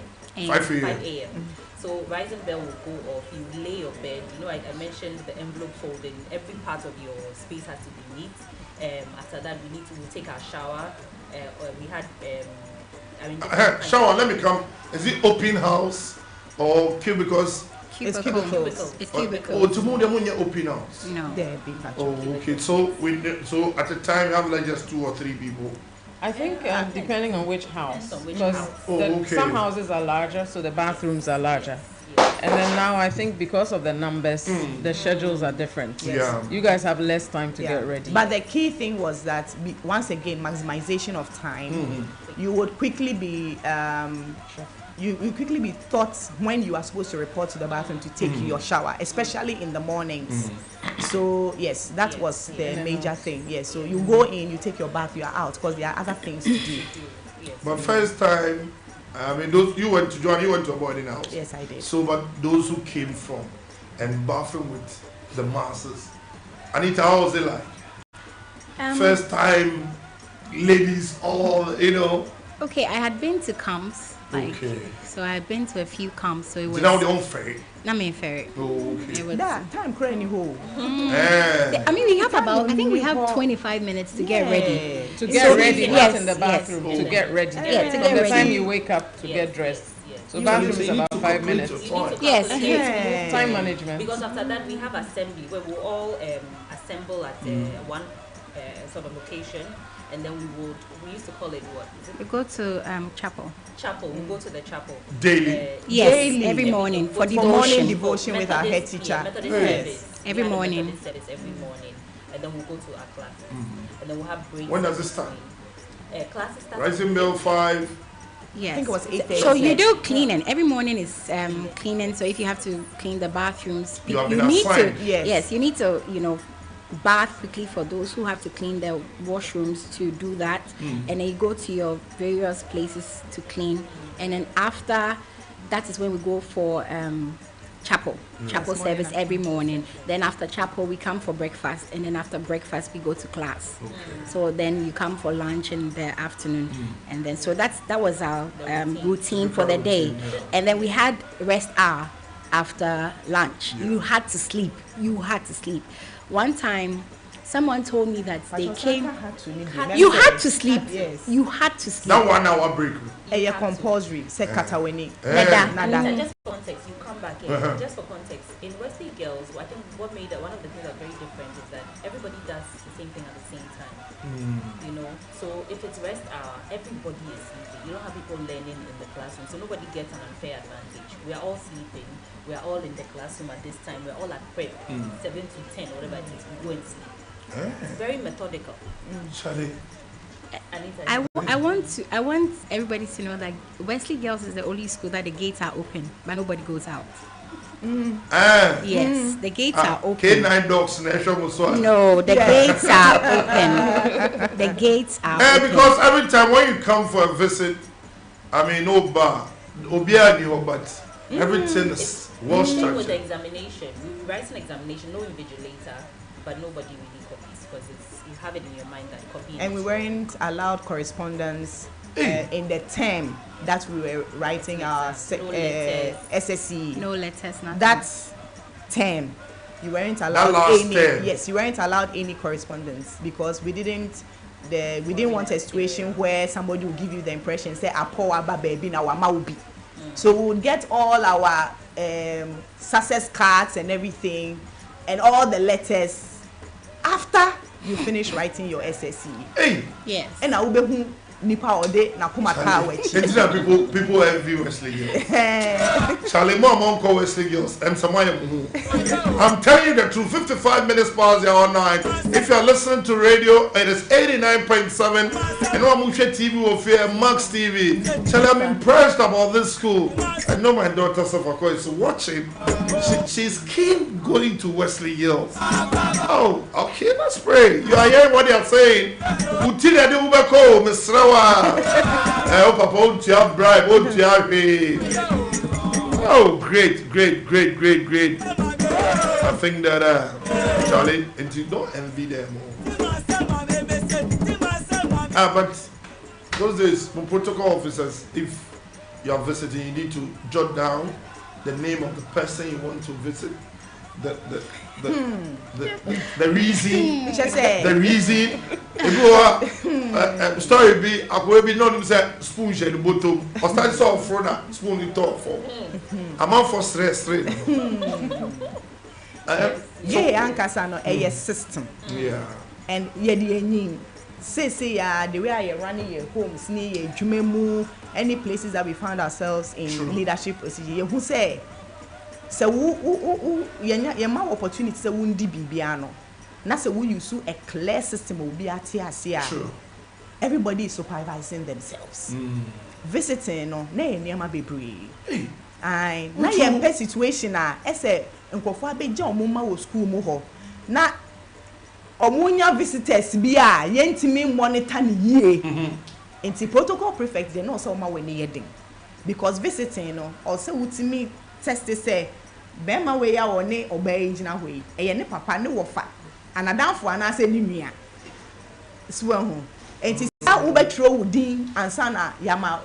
a.m. So rising bell will go off, you lay your bed, I mentioned the envelope folding, every part of your space has to be neat. After that, we'll take our shower. We had, shower, let me come. Is it open house or cubicles? It's cubicles. It's cubicles. Oh, tomorrow they won't open house. No. Okay. So at the time you have like just 2 or 3 people. I think depending on which house, because some houses are larger, so the bathrooms are larger. And then now I think because of the numbers, the schedules are different. You guys have less time to get ready. But the key thing was that once again, maximization of time. You would quickly be you quickly be taught when you are supposed to report to the bathroom to take your shower, especially in the mornings. So yes, that was the major thing. Yes, so you go in, you take your bath, you are out because there are other things to do. But first time, those you went to a boarding house. Yes, I did. So, but those who came from and bathing with the masses, Anita, how was it like? First time, ladies, all Okay, I had been to camps. So I had been to a few camps. So it was. Now they on ferry. Not me ferry. Oh, okay. That time crying home. I mean, we have I think we have 25 minutes to get ready. To get ready, not in the bathroom. To get ready. Yeah, to From get the ready. time you wake up to get dressed. So bathroom is about 5 minutes. Yes. Time management. Because after that we have assembly where we'll all assemble at one sort of location, and then we used to call it what? We go to chapel. We go to the chapel. Daily? Yes, every morning for devotion. Morning devotion with our head teacher. Every morning. Methodist service every morning, and then we'll go to our class, and then we'll have breaks. When does it start? Classes start. Rising bell 5. Yes. I think it was 8:30. So you do cleaning. Every morning is cleaning. So if you have to clean the bathrooms, You have you been need assigned. to. Yes, you need to. bath quickly for those who have to clean their washrooms to do that, and then you go to your various places to clean, and then after that is when we go for chapel service every morning. Then after chapel we come for breakfast, and then after breakfast we go to class. So then you come for lunch in the afternoon, and then so that was our routine for the day. And then we had rest hour after lunch. You had to sleep. One time someone told me that they came. You had to sleep. Yes. You had to sleep. That 1 hour break. A compulsory. Say kataweni. Nada. Just for context, you come back in. Just for context, in Wesley Girls, I think what made one of the things that very different is that everybody does the same thing at the same time. You know, so if it's rest hour, everybody is sleeping. You don't have people learning in the classroom, so nobody gets an unfair advantage. We are all sleeping. We are all in the classroom at this time. We're all at prep, 7 to 10, whatever it is. We go and sleep. It's very methodical. I want everybody to know that Wesley Girls is the only school that the gates are open, but nobody goes out. Yes, the gates are open. K9 dogs No, the gates are open. The gates are open. Because every time when you come for a visit, I mean, no bar, but everything is well structured. With the examination, we write an examination, no invigilator, but nobody really copies because you have it in your mind that copying. And we weren't allowed correspondence in the term that we were writing our SSC. No letters, nothing. That term, you weren't allowed any. Yes, you weren't allowed any correspondence because we didn't want a situation where somebody will give you the impression say "Apo aba baby na wama ubi." So we would get all our success cards and everything, and all the letters after you finish writing your SSC. Yes. And I will be nipa ode na kuma ka wechi. People envy Wesley Girls. Charlie, mom call Wesley Girls. I'm telling you the truth. 55 minutes past the hour 9. If you are listening to radio, it is 89.7. And I'm watching TV of here, Max TV. Charlie, I'm impressed about this school. I know my daughter Safako is watching. She's keen going to Wesley Girls. Oh, okay, let's pray. You are hearing what they are saying. Utilia de Ubako, Mr. Oh, Papa, won't you have bribe? Won't you have pay? Oh, great. I think that, Charlie, and you don't envy them more. But those days, for protocol officers, if you are visiting, you need to jot down the name of the person you want to visit, the reason, the reason. Story be I will be known say spoon share the bottom or start so for that spoon the top for I'm on for stress straight. Yeah, ankasa no a system. Yeah. And ye the enyim say ya the way I running your homes near Jumemu, any places that we found ourselves in leadership position. Who say so ye ma opportunity say wundi bibia no. Na say we use a clear system will be at here. Everybody is supervising themselves. Visiting no na enema bebre. Ai na ye situation a ese nkofo abeja omuma wo school mu ho. Na omunya visitors bi a yentimi monitor ne yie. Enti protocol prefect dey no say oma we ne yedin. Because visiting no also wutimi test say bema we ya one oba engina hoi. Eye ne papa ne wofa. Anadanfo anase ni nua so ho enti sa wo betro wudin ansa na yama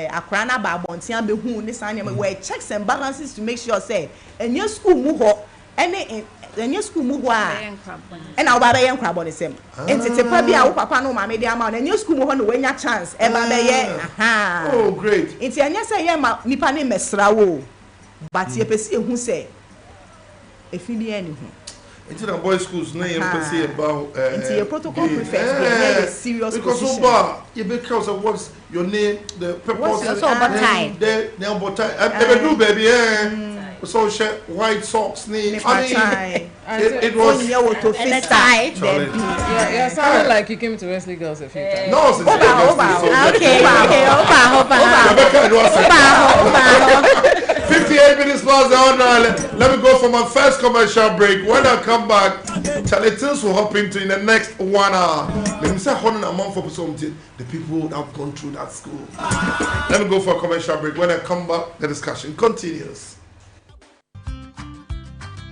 akra na ba abonten abehu ne san ne we checks and balances to make sure say enye school mu ho ene enye school mu ho a ena wo ba be yen krabo ne sem enti tepa bi a wo papa no ma me de ama na enye school mu ho no we nya chance e ba be ye aha oh great enti enye say ye ma nipa ne mesra wo but ye pesi ehu say efili eni ho. Into the boys' schools, now you say about into your protocol prefect, serious because so far you because of what's your name, the purpose, the number time. Do baby, so white socks, name. I mean, it was and a tie. Yeah, sounded like you came to Wesley Girls a few times. No, okay. 58 minutes past the hour. Let me go for my first commercial break. When I come back, Charlie, things will happen to in the next 1 hour. Let me say, holding a month for something. The people that have gone through that school. Let me go for a commercial break. When I come back, the discussion continues.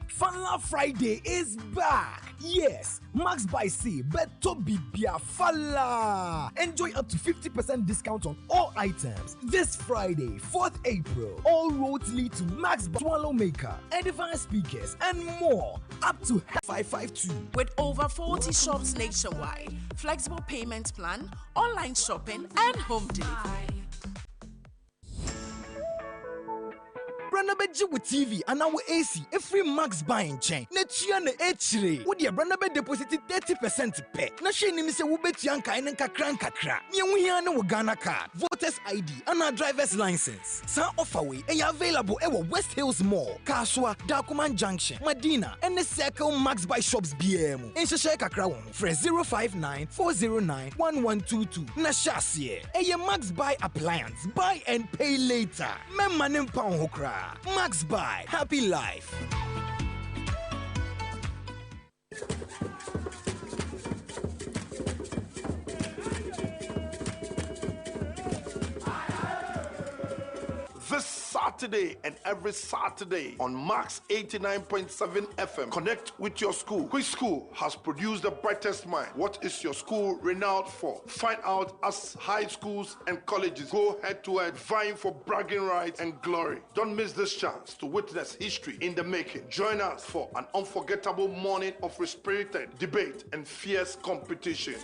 Fala Friday is back. Yes, Max by C, Beto Bibia Fala. Enjoy up to 50% discount on all items. This Friday, 4th April, all roads lead to Max by Swallow Maker, Edifice speakers, and more. Up to 552. With over 40 shops nationwide, flexible payment plan, online shopping, and home delivery. Brana beji with TV and our AC every Max buying chain. Netia ne echire. Wo dia brana be deposit 30% pay. Na she ni se wo betia nkai ne kakra nkakra. Ne hu hia ne wo Ghana card, voters ID and our driver's license. Sa offer we e available e West Hills Mall, Kaswa, Dakuman Junction, Medina, and the Circle Max buy shops BM. Enhye kakra won. Fresh 059-409-1122. Na shasie. E Max buy appliance, buy and pay later. Memma nem pa hokra. Max Buy, happy life. This Saturday and every Saturday on Max 89.7 FM. Connect with your school. Which school has produced the brightest mind? What is your school renowned for? Find out as high schools and colleges go head to head, vying for bragging rights and glory. Don't miss this chance to witness history in the making. Join us for an unforgettable morning of spirited debate and fierce competition.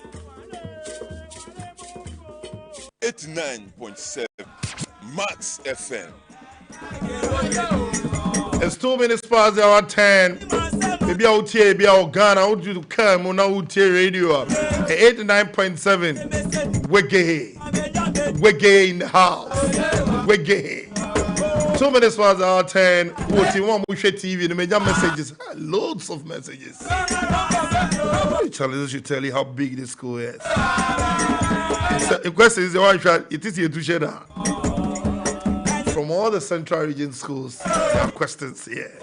89.7 Max FM. It's 2 minutes past the hour 10. Maybe out here, maybe out Ghana, out you come on out here radio. 89.7. Wege in the house. Wege. 2 minutes past the hour 10. What you want? Mushe TV. The major messages. Loads of messages. Charlie should tell you how big this school is. The question is the one shot. It is here to share that. From all the central region schools, they have questions here.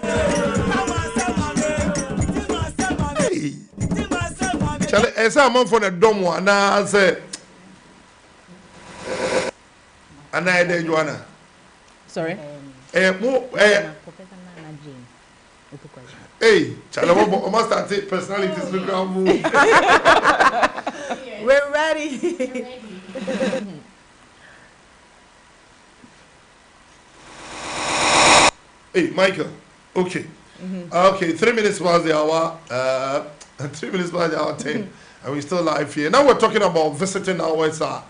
Hey, Charlie, I say I'm on for the dumb one. Now I say, and I did Joanna. Sorry. Hey, Charlie, we must start take personalities to ground move. We're ready. Hey, Michael. Okay. Okay, 3 minutes past the hour. 3 minutes past the hour 10. And we're still live here. Now we're talking about visiting our OSR.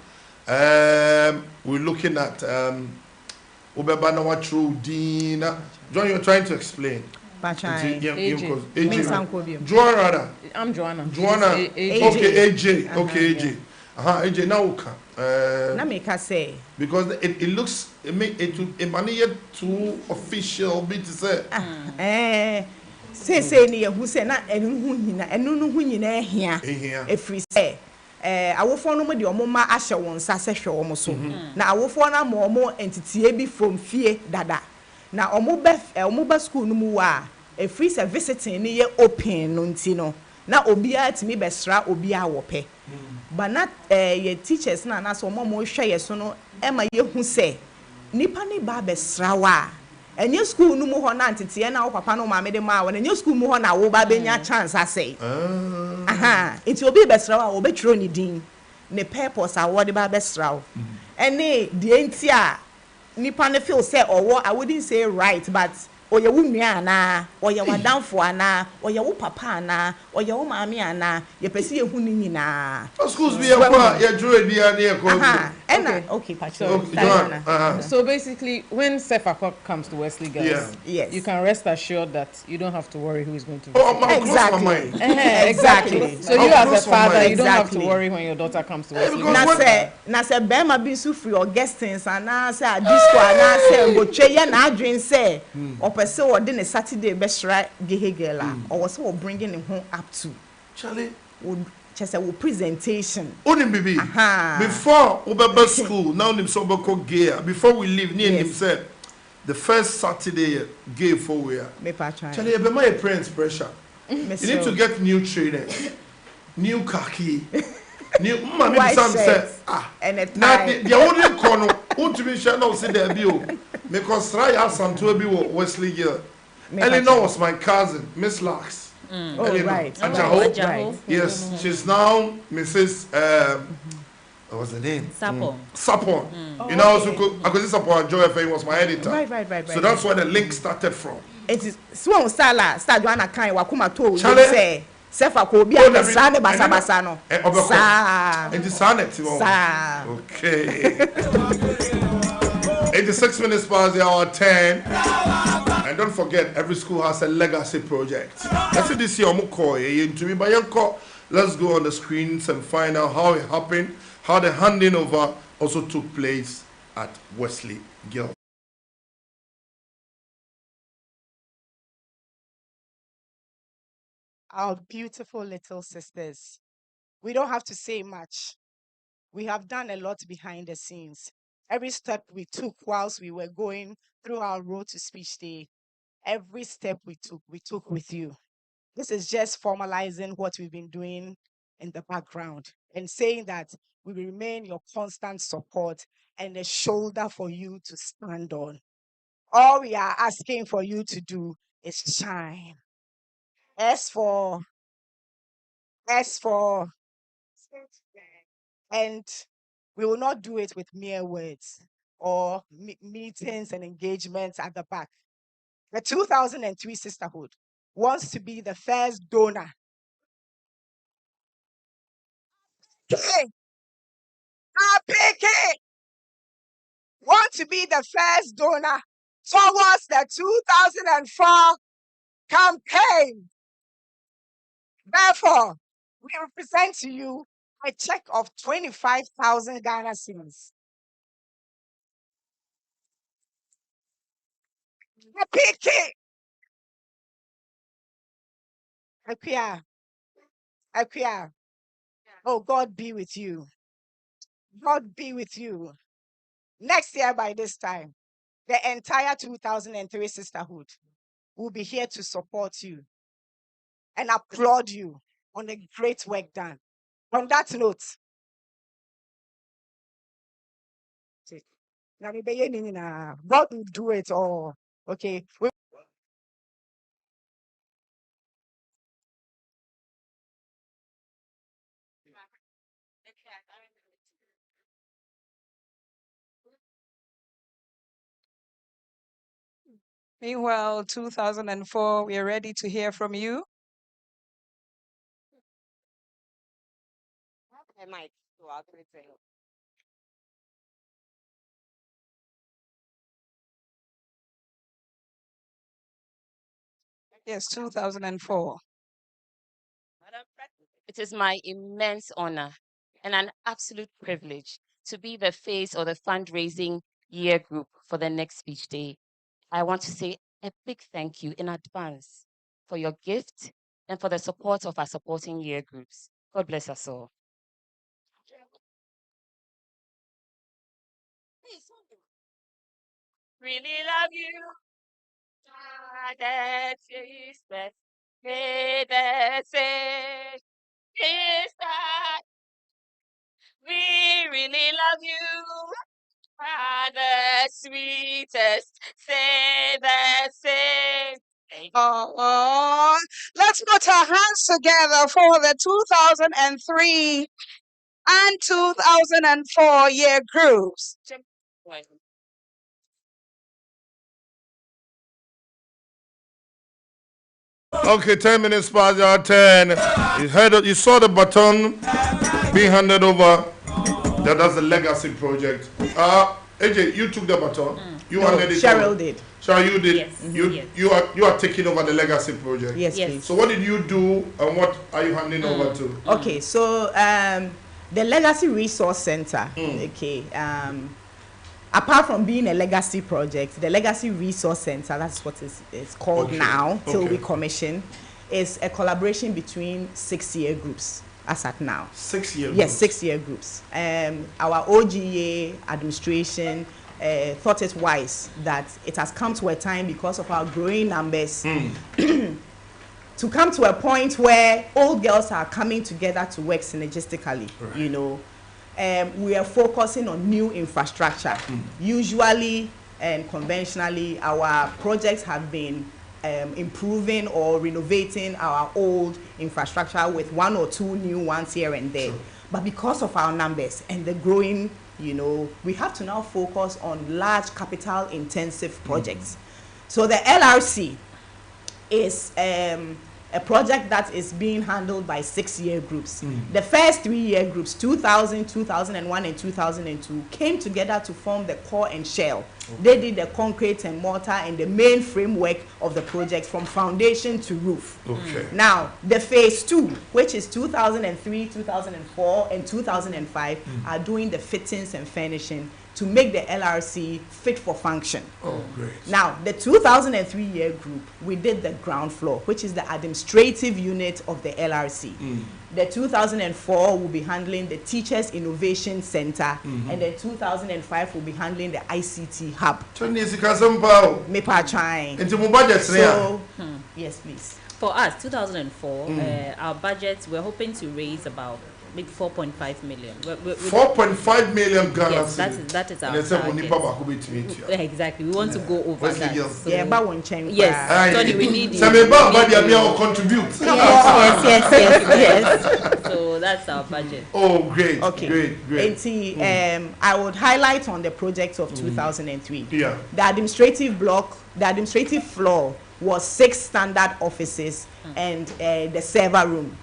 We're looking at Ubebanawa True Dean. John, you're trying to explain. Joanna. I'm Joanna. Okay, AJ. Okay, AJ. AJ, now we can. Na make us say because it looks it money too official be to say say ni who say na enu hu nyina ehia efri say awofo no mo de omoma ahye won sa se hwe omo so na awofo na mo omo entity bi from fie dada na omo ba school no mu wa efri say visiting ni ye open no nti no na obia timi besra obia wope but not your teachers na so mo hwe ye so no e ma ye hu say nipa ni ba besra wa enye school no mu ho na ntete na wo papa no ma me de ma wo enye school mu ho na wo ba benya chance asay enti obi besra wa wo betro ni din ne purpose a wo de ba besra wo ene de enti a nipa ne feel say owo I wouldn't say right but oye wo nua ana oye wadanfo ana oye wo papa ana oye wo maami ana ye pese ye hu ni nyina schools be akwa ye draw bia na ye ko okay so basically when Sefakwa comes to Wesley girls yes you can rest assured that you don't have to worry who is going to exactly so you as a father you don't have to worry when your daughter comes to Wesley na say bema bi su free or guestings ana say disco ana say go twe ye na adwen say person or then a Saturday best right gehegela or was so bringing him home up to Charlie would just a presentation only baby before Ubaba school now him so gear before we leave near himself the first Saturday gay for we are me pa try Charlie be my parents pressure You need to get new trainers, new khaki, new white shirts, and a tie. The only corner, who to be sure no see there be because try have some to be Wesley here. Eleanor was my cousin, Miss Lux. Oh, right. Right. Yes, she's now Mrs. What was the name? Sapon. You know, so I could see Sapon and Joe F.A. was my editor. Right. So that's where the link started from. It is Swan Sala, start Joanna Kai, Wakuma told say, Sefa Kobia, the Sane Basabasano. It is Sanet. Okay. 86 minutes past the hour 10. And don't forget, every school has a legacy project. Let's see this year, let's go on the screens and find out how it happened, how the handing over also took place at Wesley Girls. Our beautiful little sisters. We don't have to say much. We have done a lot behind the scenes. Every step we took whilst we were going through our road to speech day, every step we took with you. This is just formalizing what we've been doing in the background and saying that we will remain your constant support and a shoulder for you to stand on. All we are asking for you to do is shine. As for, and we will not do it with mere words or meetings and engagements at the back. The 2003 Sisterhood wants to be the first donor. Want to be the first donor towards the 2004 campaign. Therefore, we represent to you a check of 25,000 Ghana cedis. Akia. Oh, God be with you. God be with you. Next year by this time, the entire 2003 Sisterhood will be here to support you and applaud you on the great work done. On that note, God will do it all. Okay. Meanwhile, 2004, we are ready to hear from you. Yes, 2004. It is my immense honor and an absolute privilege to be the face of the fundraising year group for the next speech day. I want to say a big thank you in advance for your gift and for the support of our supporting year groups. God bless us all. Really love you. That's best. Is that we really love you. The sweetest, say the same. Oh, let's put our hands together for the 2003 and 2004 year groups. Okay, 10 minutes past your 10. You saw the baton being handed over. That's the legacy project. AJ, you took the baton. You handed it Cheryl over. did. Cheryl, you did. Yes, You are taking over the legacy project. Yes, please. So what did you do and what are you handing over to? Okay, so the Legacy Resource Center, okay, apart from being a legacy project, the Legacy Resource Center, that's what it's called now, till we commission, is a collaboration between 6-year groups as at now. 6-year groups? Yes, 6-year groups. Our OGA administration thought it wise that it has come to a time because of our growing numbers to come to a point where all girls are coming together to work synergistically, you know, we are focusing on new infrastructure. Usually and conventionally, our projects have been improving or renovating our old infrastructure with 1 or 2 new ones here and there. But because of our numbers and the growing, you know, we have to now focus on large capital intensive projects. So the LRC is a project that is being handled by 6-year groups. The first 3-year groups, 2000, 2001, and 2002, came together to form the core and shell. They did the concrete and mortar and the main framework of the project from foundation to roof. Now, the phase 2, which is 2003, 2004, and 2005, are doing the fittings and furnishing to make the LRC fit for function. Now, the 2003 year group, we did the ground floor, which is the administrative unit of the LRC. The 2004 will be handling the Teachers Innovation Center, and the 2005 will be handling the ICT hub. So, yes, please. For us, 2004, our budget, we're hoping to raise about maybe 4.5 million. 4.5 million Ghana. Yes, that is our target. Exactly. We want to go over Wesley that. Girls. Yeah, but one change. Yes. Tony, we need you. Contribute. Yes. So that's our budget. Oh, great. Okay. Great. I would highlight on the project of 2003. Yeah. The administrative block, the administrative floor was 6 standard offices and the server room.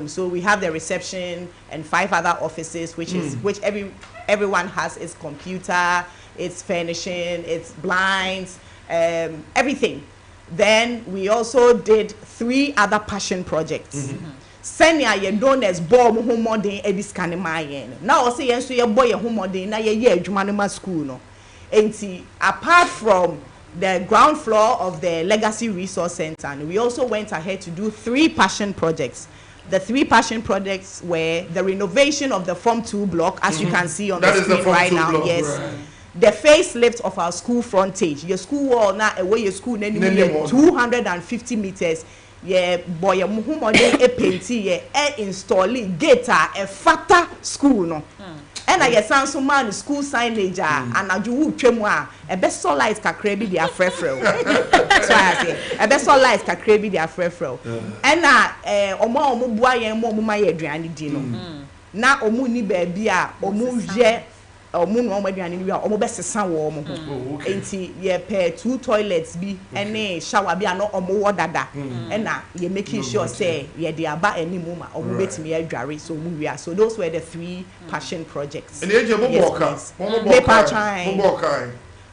So we have the reception and 5 other offices, which everyone has its computer, its furnishing, its blinds, everything. Then we also did 3 other passion projects. Senior ye known as Bo Muhammad Edis Kanemayen. Now also yes ye boy Muhammad na ye adwuma school no. Enti apart from the ground floor of the Legacy Resource Center, and we also went ahead to do 3 passion projects. The 3 passion projects were the renovation of the Form 2 block, as you can see on the screen right now. The facelift of our school frontage. Your school wall now away your school 250 meters. Yeah, boy, Muhammad painti install gate a fata school no. And I get some man school signage and I do twemwa a best so light kakra bi dia frefrel. So I say a best so light kakra bi dia frefrel. And omo bua yen mo ma ye aduane di no. Na omu ni ba bia omu hye omu no omo aduane ni omo be sesa wo omo ho. Enti ye pair 2 toilets bi ene shower bi no omo wo dada. And na ye making sure say ye dey aba animu ma omo betimi adware so omu wia. So those were the 3 passion projects. And eje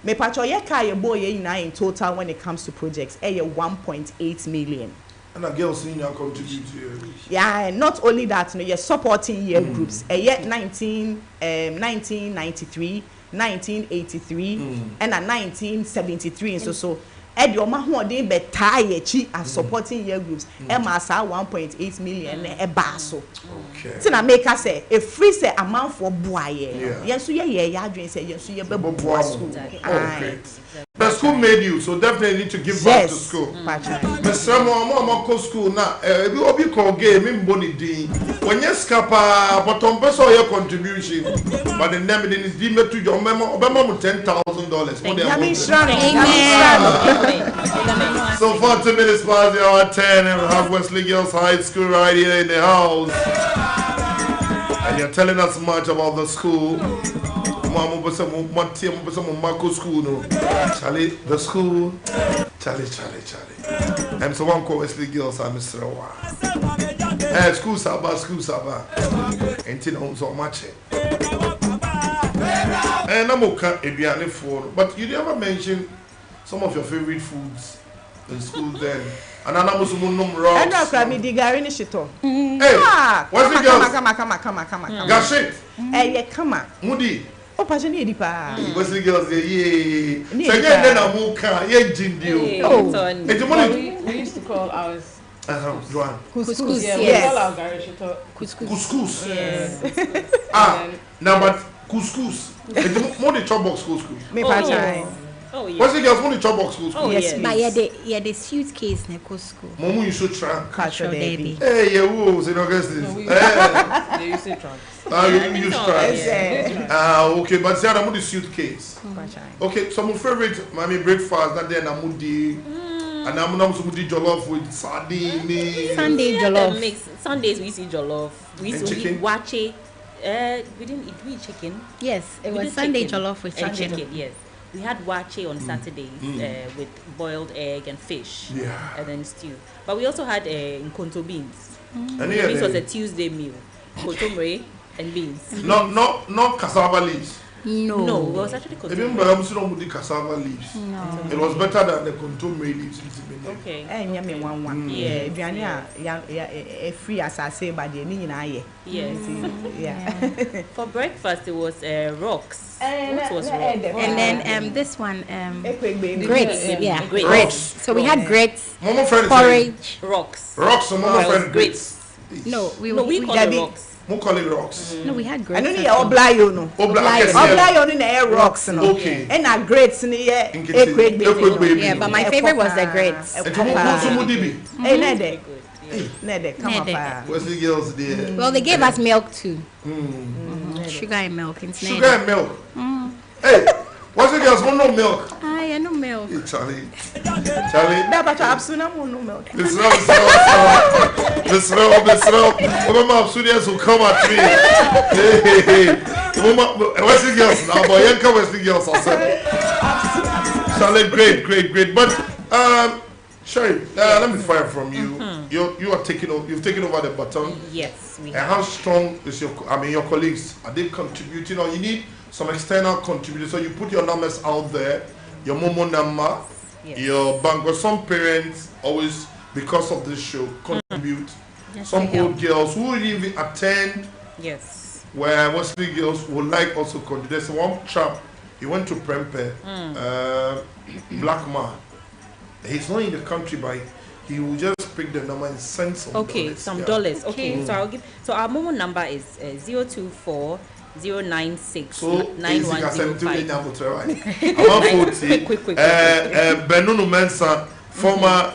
Me pacho ye ka ye boy in total when it comes to projects 1.8 million. And a girl senior contribute to yeah, and not only that, no, you're supporting year groups. 1993, 1983, and 1973. So Eddie Omahode be tie as supporting year groups. MSR 1.8 million a basso. Okay. So now make us say a free say amount for boy. Yes, yeah, dream say yes, you be school. The school made you, so definitely need to give back to school. Mr. Mama school now. We will be called game in Bonnie. When you scapa, but on person your contribution, but the name is deemed to your memo $10,000. So 40 minutes past the hour 10, and we have Wesley Girls High School right here in the house, and you're telling us much about the school. Mama school no. Charlie, the school. Charlie. And so one call Wesley Girls are Mr. Wa. School Saba. And you so much. And I'm okay for, but you never mention some of your favorite foods in school then. And I'm also rocks. And that's why me digari ni shito. Hey, Wesley Girls. Come. Gashit. Yeah, come. Mudi. Oh, passion ye dipa. Wesley Girls, yeah. So then I'm okay. We used to call ours. Couscous. Yeah, we call our garishito couscous. Yes. Now but couscous. It's more the chop box couscous. Me patchai. Oh yeah. Wesley girls want to chop box school. Oh Yes, yes. but yeah, the suitcase in the school. Momu used to trunk. Cultural Derby. Hey, yeah, who was in August? They used to trunk. You use trunk. Okay, but see, I'm the suitcase. Okay, so my favorite, breakfast, that then I'm moody. And I'm not moody jollof with sardine. Sunday jollof. Sundays we see jollof. We used to eat wache. We didn't eat chicken. Yes, it We was did Sunday chicken. jollof with And chicken. chicken, yes. We had wache on Saturdays with boiled egg and fish. Yeah. And then stew. But we also had nkonto beans. And This was a Tuesday meal. Kontomre and beans. Not cassava leaves. No, it was actually Even kontomre. I'm still with the cassava leaves. No. It was better than the contomere leaves. Okay. Nyame one. Yeah. Aduane a free as I say but the ni nyina ye. Yes. Yeah. For breakfast, it was rocks. What was rocks? And then this one Grits. grits. Yeah, Grits. grits. So we had grits, Mama friend porridge. Rocks. Rocks, so Mama friend grits. No, we call it rocks. Who call it rocks? No, we had I grits. know you oblayo no. Oblayo ni na air rocks no. Okay. And na grits ni ye baby. Yeah, but my favorite was the grits. And to be. Hey, nede. Nede, come up. Wesley girls there. Well, they gave us milk too. Sugar and milk. Sugar and milk. Hey, Wesley girls want no milk. I no milk. Hey, Charlie. That but absuna mo no milk. Listen up. Mama Absunians will come at me. Hey. Wesley girls now, boy, young Wesley girls also. Charlie, great. But Sherry, let me fire from you. You are taking over. You've taken over the baton. Yes, we And have. how strong is your colleagues? Are they contributing, or you need some external contributors? So you put your numbers out there, your Momo number, your bank. But some parents always, because of this show, contribute. Yes, Some they old help. girls who will even attend, Yes. where Wesley girls would like also contribute. There's one chap. He went to Prempe, black man. He's not in the country, but he will just pick the number and send some dollars. Some Yeah. dollars. Okay, so I'll give. So our Momo number is 024 096 So, easy can send to 9105. I'm 40. Quick. Benunu Mensah, former,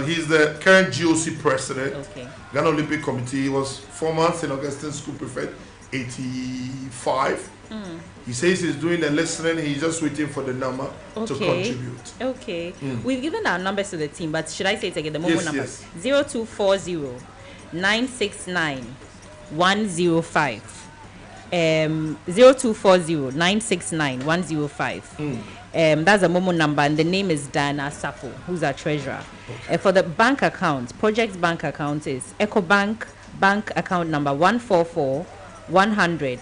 he's the current GOC president, Okay. Ghana Olympic Committee. He was former St. Augustine School Prefect, 85. He says he's doing the listening, he's just waiting for the number to contribute. Okay. We've given our numbers to the team, but should I say it again? The Momo number. Yes. 0240 969 105. 0240 969 105. That's a Momo number, and the name is Diana Sapo, who's our treasurer. For the bank account, Project Bank account is EcoBank bank account number 144 100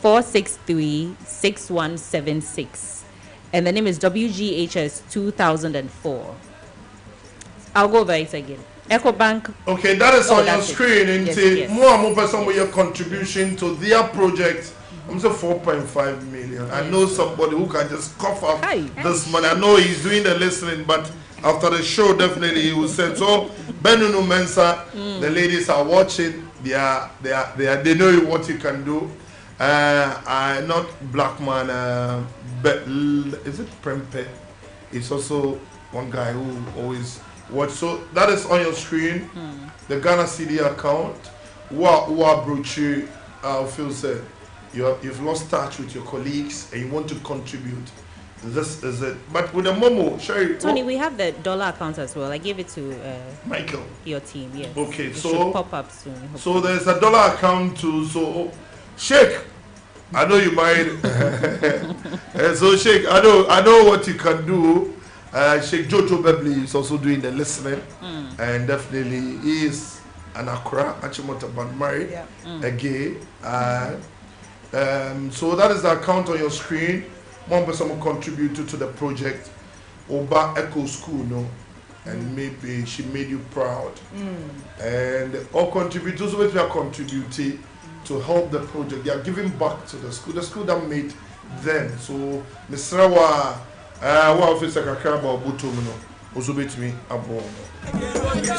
463 6176, and the name is WGHS 2004. I'll go over it again. EcoBank. Okay, that is on your that's it. screen. And Yes. more person with your contribution to their project. I'm saying 4.5 million. I know somebody who can just cough up this money. I know he's doing the listening, but after the show, definitely he will send. So, Benunu Mensah, the ladies are watching. They know what you can do. I'm not black man, but is it Prempe? It's also one guy who always watch. So that is on your screen. The Ghana CD account. Bruchi, Phil said, you've lost touch with your colleagues and you want to contribute. This is it. But with the Momo, Sherry. Tony, we have the dollar account as well. I gave it to Michael. Your team, yes. Okay, It so should pop up soon. So there's a dollar account too. So Sheikh, I know you might. So Sheikh, I know what you can do. Sheikh Jojo Bebley is also doing the listening, and definitely he is an Accra, Achimota married, a gay. So that is the account on your screen. One person will contribute to the project. Oba Echo School, no, and maybe she made you proud. And all contributors which are contributing to help the project, they are giving back to the school that made them. So Mr. What officer Kakaba Butumino, also beat me above.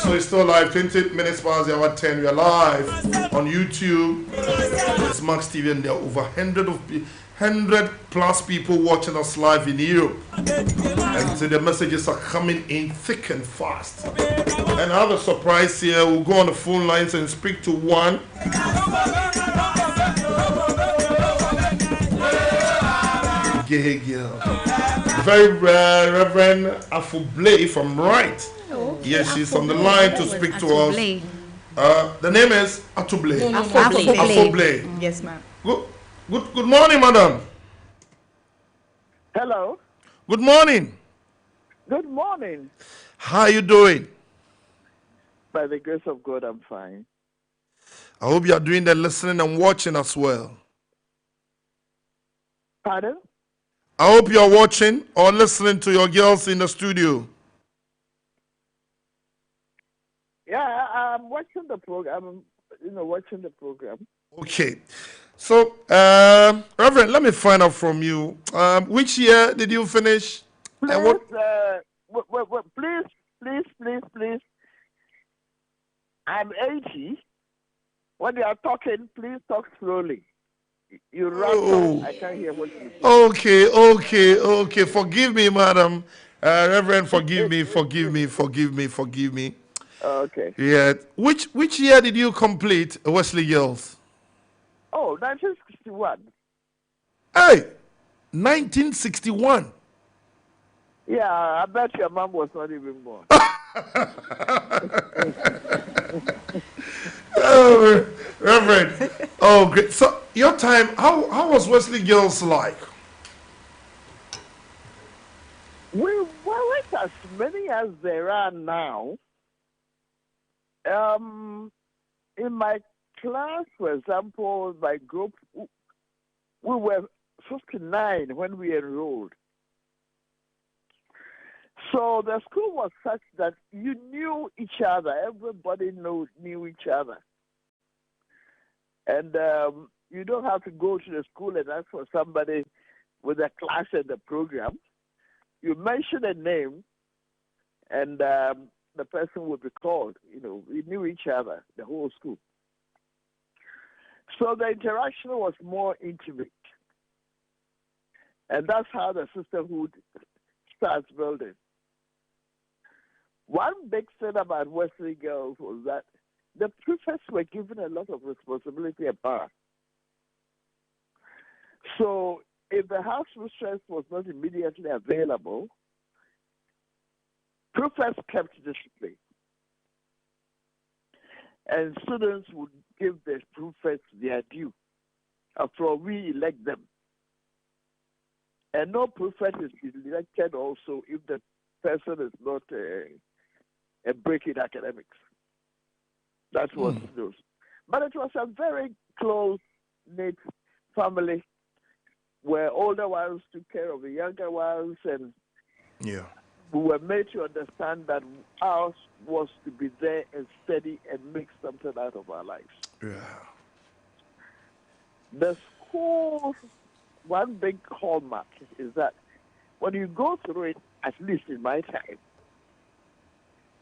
So it's still live, 20 minutes past the hour 10. We are live on YouTube. It's Max TV, and there are over 100 of 100+ people watching us live in Europe. And so the messages are coming in thick and fast. And I have a surprise here. We'll go on the phone lines and speak to one. Gay girl. Very Reverend Afuble from Right. Oh, Yes, she's on the line to speak to us. The name is Atuble. Afuble. Yes, ma'am. Good morning, madam. Hello. Good morning. Good morning. How are you doing? By the grace of God, I'm fine. I hope you are doing the listening and watching as well. Pardon? I hope you are watching or listening to your girls in the studio. Yeah, I'm watching the program. Watching the program. Okay. So, Reverend, let me find out from you. Which year did you finish? Please, and what? Please. I'm 80. When you are talking, please talk slowly. You rattle. I can't hear what you say. Okay. Forgive me, madam. Reverend, forgive me. Okay. Yeah. Which year did you complete Wesley Girls? Oh, 1961. Hey, 1961. Yeah, I bet your mom was not even born. Oh, Reverend. Oh, great. So, your time, how was Wesley Girls like? We weren't as many as there are now. In my class, for example, my group, we were 59 when we enrolled. So the school was such that you knew each other. Everybody knew each other. And you don't have to go to the school and ask for somebody with a class and a program. You mention a name, and the person would be called. We knew each other, the whole school. So the interaction was more intimate. And that's how the sisterhood starts building. One big thing about Wesley Girls was that the prefects were given a lot of responsibility and power. So if the house mistress was not immediately available, prefects kept discipline. And students would give the prefects their due. After all, we elect them. And no prefect is elected also if the person is not a break in academics. That was those. But it was a very close-knit family where older ones took care of the younger ones, and we were made to understand that ours was to be there and steady and make something out of our lives. Yeah. The school's one big hallmark is that when you go through it, at least in my time,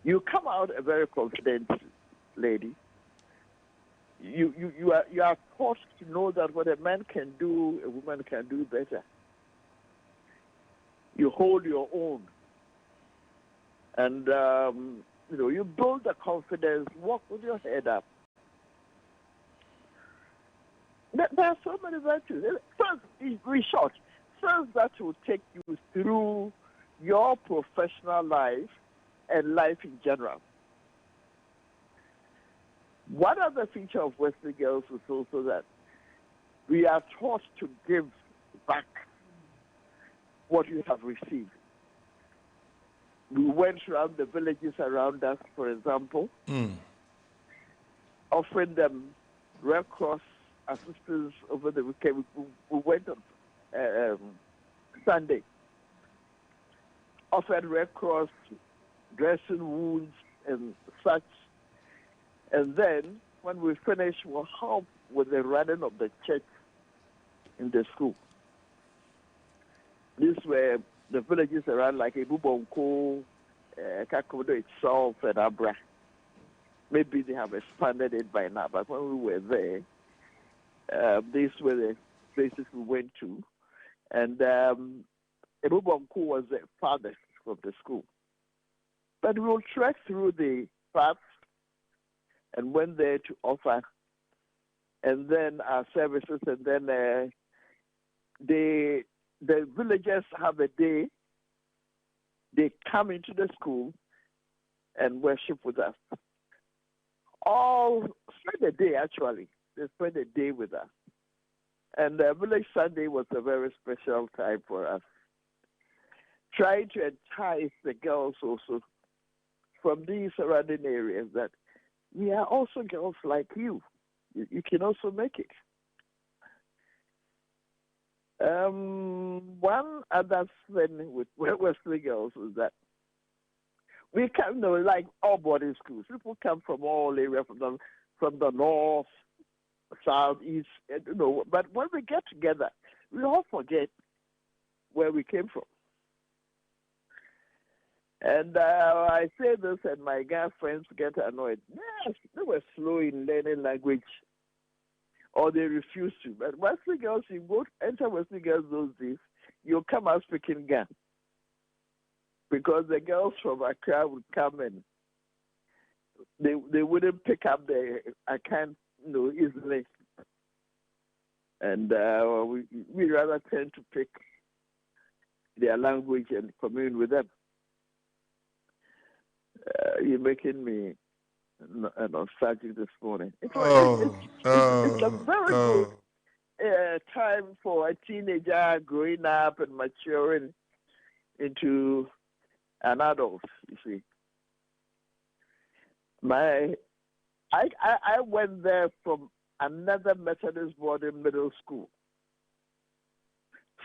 you come out a very confident lady. You are taught to know that what a man can do, a woman can do better. You hold your own. And, you build the confidence, walk with your head up. There are so many virtues. First, that will take you through your professional life and life in general. One other feature of Wesley Girls is also that we are taught to give back what you have received. We went around the villages around us, for example, offering them Red Cross assistance over the weekend. We went on Sunday, offered Red Cross, dressing wounds and such. And then, when we finish, we'll help with the running of the church in the school. These were the villages around, like Ebubonko, Kakodo itself, and Abra. Maybe they have expanded it by now, but when we were there, these were the places we went to. And Ebubonku was the father of the school. But we'll trek through the paths and went there to offer, and then our services, and then the villagers have a day. They come into the school and worship with us. All spend a day, actually. They spend a day with us. And Village Sunday was a very special time for us. Trying to entice the girls also from these surrounding areas that we are also girls like you. You can also make it. One other thing with Wesley girls is that we come, like all boarding schools. People come from all areas, from the north, south, east, But when we get together, we all forget where we came from. And I say this, and my guy friends get annoyed. Yes, they were slow in learning language, or they refuse to. But Wesley girls, you go enter Wesley girls those days, you'll come out speaking Ga. Because the girls from Accra would come and they wouldn't pick up the account easily. And we rather tend to pick their language and commune with them. You're making me nostalgic this morning. It's a very good time for a teenager growing up and maturing into an adult, you see. I went there from another Methodist boarding middle school.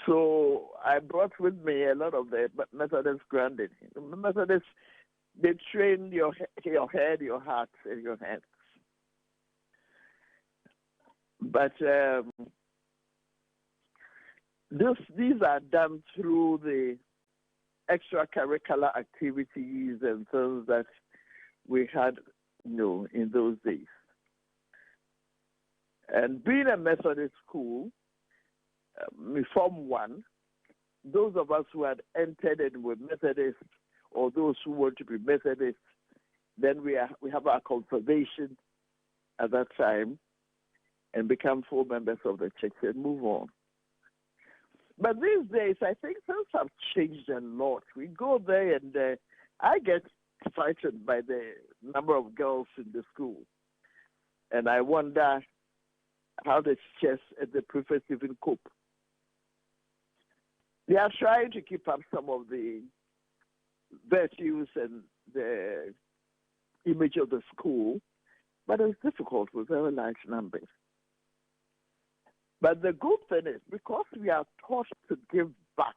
So I brought with me a lot of the Methodist grounding. Methodist, they train your head, your heart, and your hands. But these are done through the extracurricular activities and things that we had, in those days. And being a Methodist school, we formed one. Those of us who had entered and were Methodists, or those who want to be Methodists, then we have our confirmation at that time and become full members of the church and move on. But these days, I think things have changed a lot. We go there and I get frightened by the number of girls in the school. And I wonder how the teachers and the prefects even cope. They are trying to keep up some of the virtues and the image of the school, but it's difficult with very large numbers. But the good thing is, because we are taught to give back,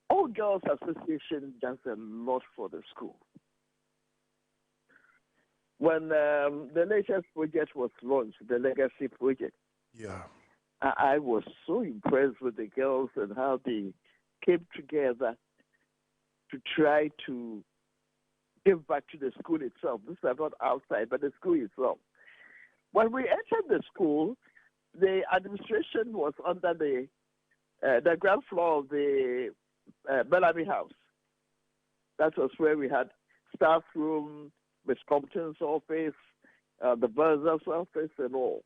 All Girls Association does a lot for the school. When the latest project was launched, the Legacy Project, I was so impressed with the girls and how they came together to try to give back to the school itself. This is not outside, but the school itself. When we entered the school, the administration was under the ground floor of the Bellamy House. That was where we had staff room, Miss Compton's office, the bursar's office, and all.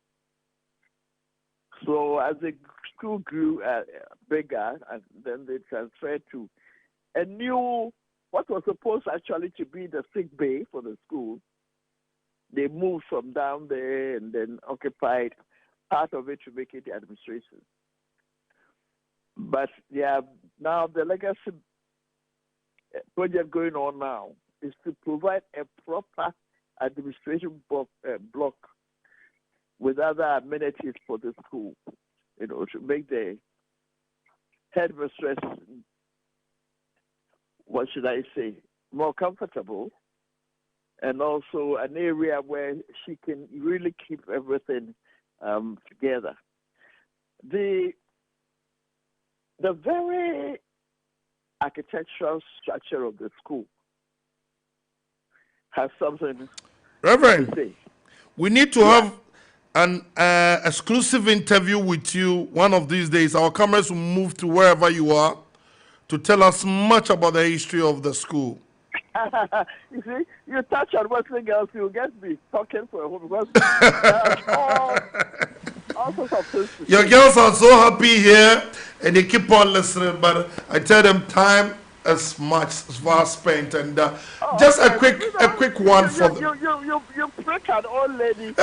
So as the school grew bigger, and then they transferred to a new, what was supposed actually to be the sick bay for the school. They moved from down there and then occupied part of it to make it the administration. But now the legacy project going on now is to provide a proper administration block with other amenities for the school, to make the headmistress, what should I say, more comfortable, and also an area where she can really keep everything together. The very architectural structure of the school has something Reverend, to say. We need to have an exclusive interview with you one of these days. Our cameras will move to wherever you are to tell us much about the history of the school. You see, you touch on Wesley girls, you get me talking for a whole because all sorts of things. Your girls are so happy here and they keep on listening, but I tell them time is much far spent, and just a quick one for them. You prick an old lady. You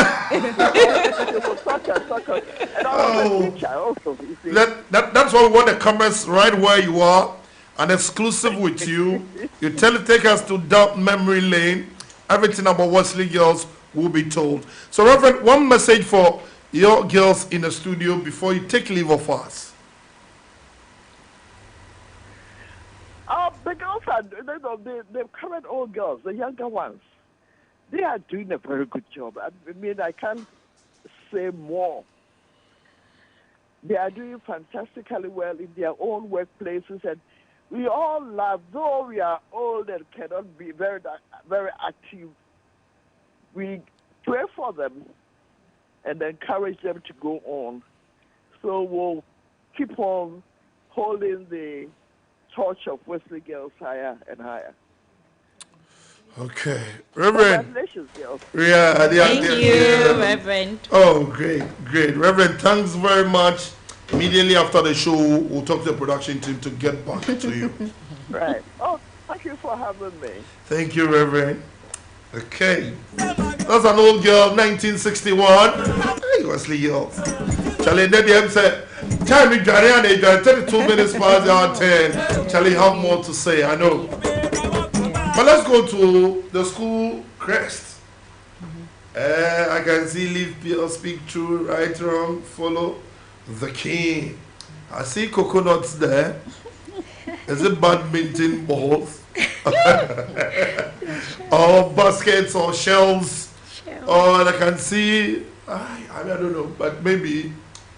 talk and also teacher also. You see. That's why we want the cameras right where you are, an exclusive with you. You take us to down memory lane. Everything about Wesley girls will be told. So, Reverend, one message for your girls in the studio before you take leave of us. The girls are, the current old girls, the younger ones, they are doing a very good job. I mean, I can't say more. They are doing fantastically well in their own workplaces, and we all love, though we are old and cannot be very, very active, we pray for them and encourage them to go on. So we'll keep on holding the torch of Wesley girls higher and higher. Okay, Reverend. Congratulations, girls. Yeah, thank you, Reverend. Oh, great. Reverend, thanks very much. Immediately after the show, we'll talk to the production team to get back to you. Right. Oh, thank you for having me. Thank you, Reverend. Okay. That's an old girl, 1961. Hey, Wesley girls. Charlie, then said, time me 32 minutes past the 10. Charlie, have more to say, I know. But let's go to the school crest. I can see Live Pure, speak true, right, wrong, follow the king. I see coconuts there. Is it badminton balls? Or baskets or shells? Or I can see, I don't know, but maybe.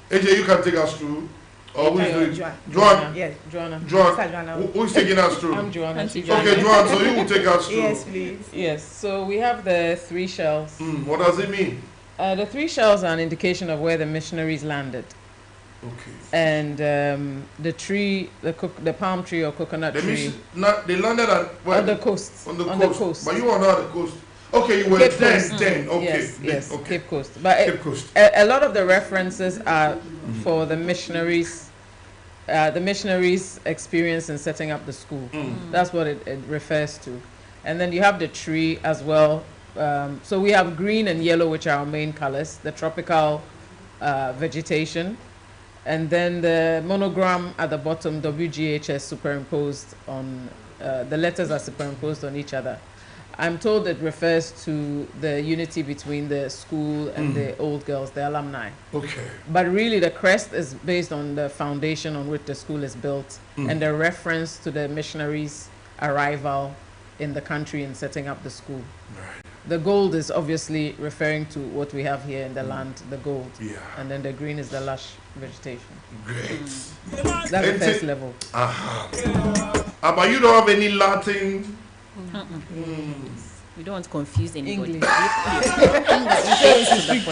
AJ, you can take us through. Or who is doing? Joanna. Yes, Joanna. Joanna. Who's taking us through? I'm Joanna. Okay, Joanna, so you will take us through. Yes, please. Yes, so we have the 3 shells. What does it mean? The 3 shells are an indication of where the missionaries landed. Okay. And the tree, the palm tree or coconut tree. They landed on the coast. On the coast. But you are not on the coast. Okay, you were Cape then. Coast. Okay. Yes, okay. Cape Coast. But Cape Coast. A lot of the references are for the missionaries. The missionaries' experience in setting up the school. That's what it refers to. And then you have the tree as well. So we have green and yellow, which are our main colors, the tropical vegetation. And then the monogram at the bottom, WGHS, superimposed on, the letters are superimposed on each other. I'm told it refers to the unity between the school and the old girls, the alumni. Okay. But really the crest is based on the foundation on which the school is built and the reference to the missionaries' arrival in the country and setting up the school. Right. The gold is obviously referring to what we have here in the land, the gold. Yeah. And then the green is the lush vegetation. Great. That's the first level. But you don't have any Latin? We don't want to confuse anybody. English.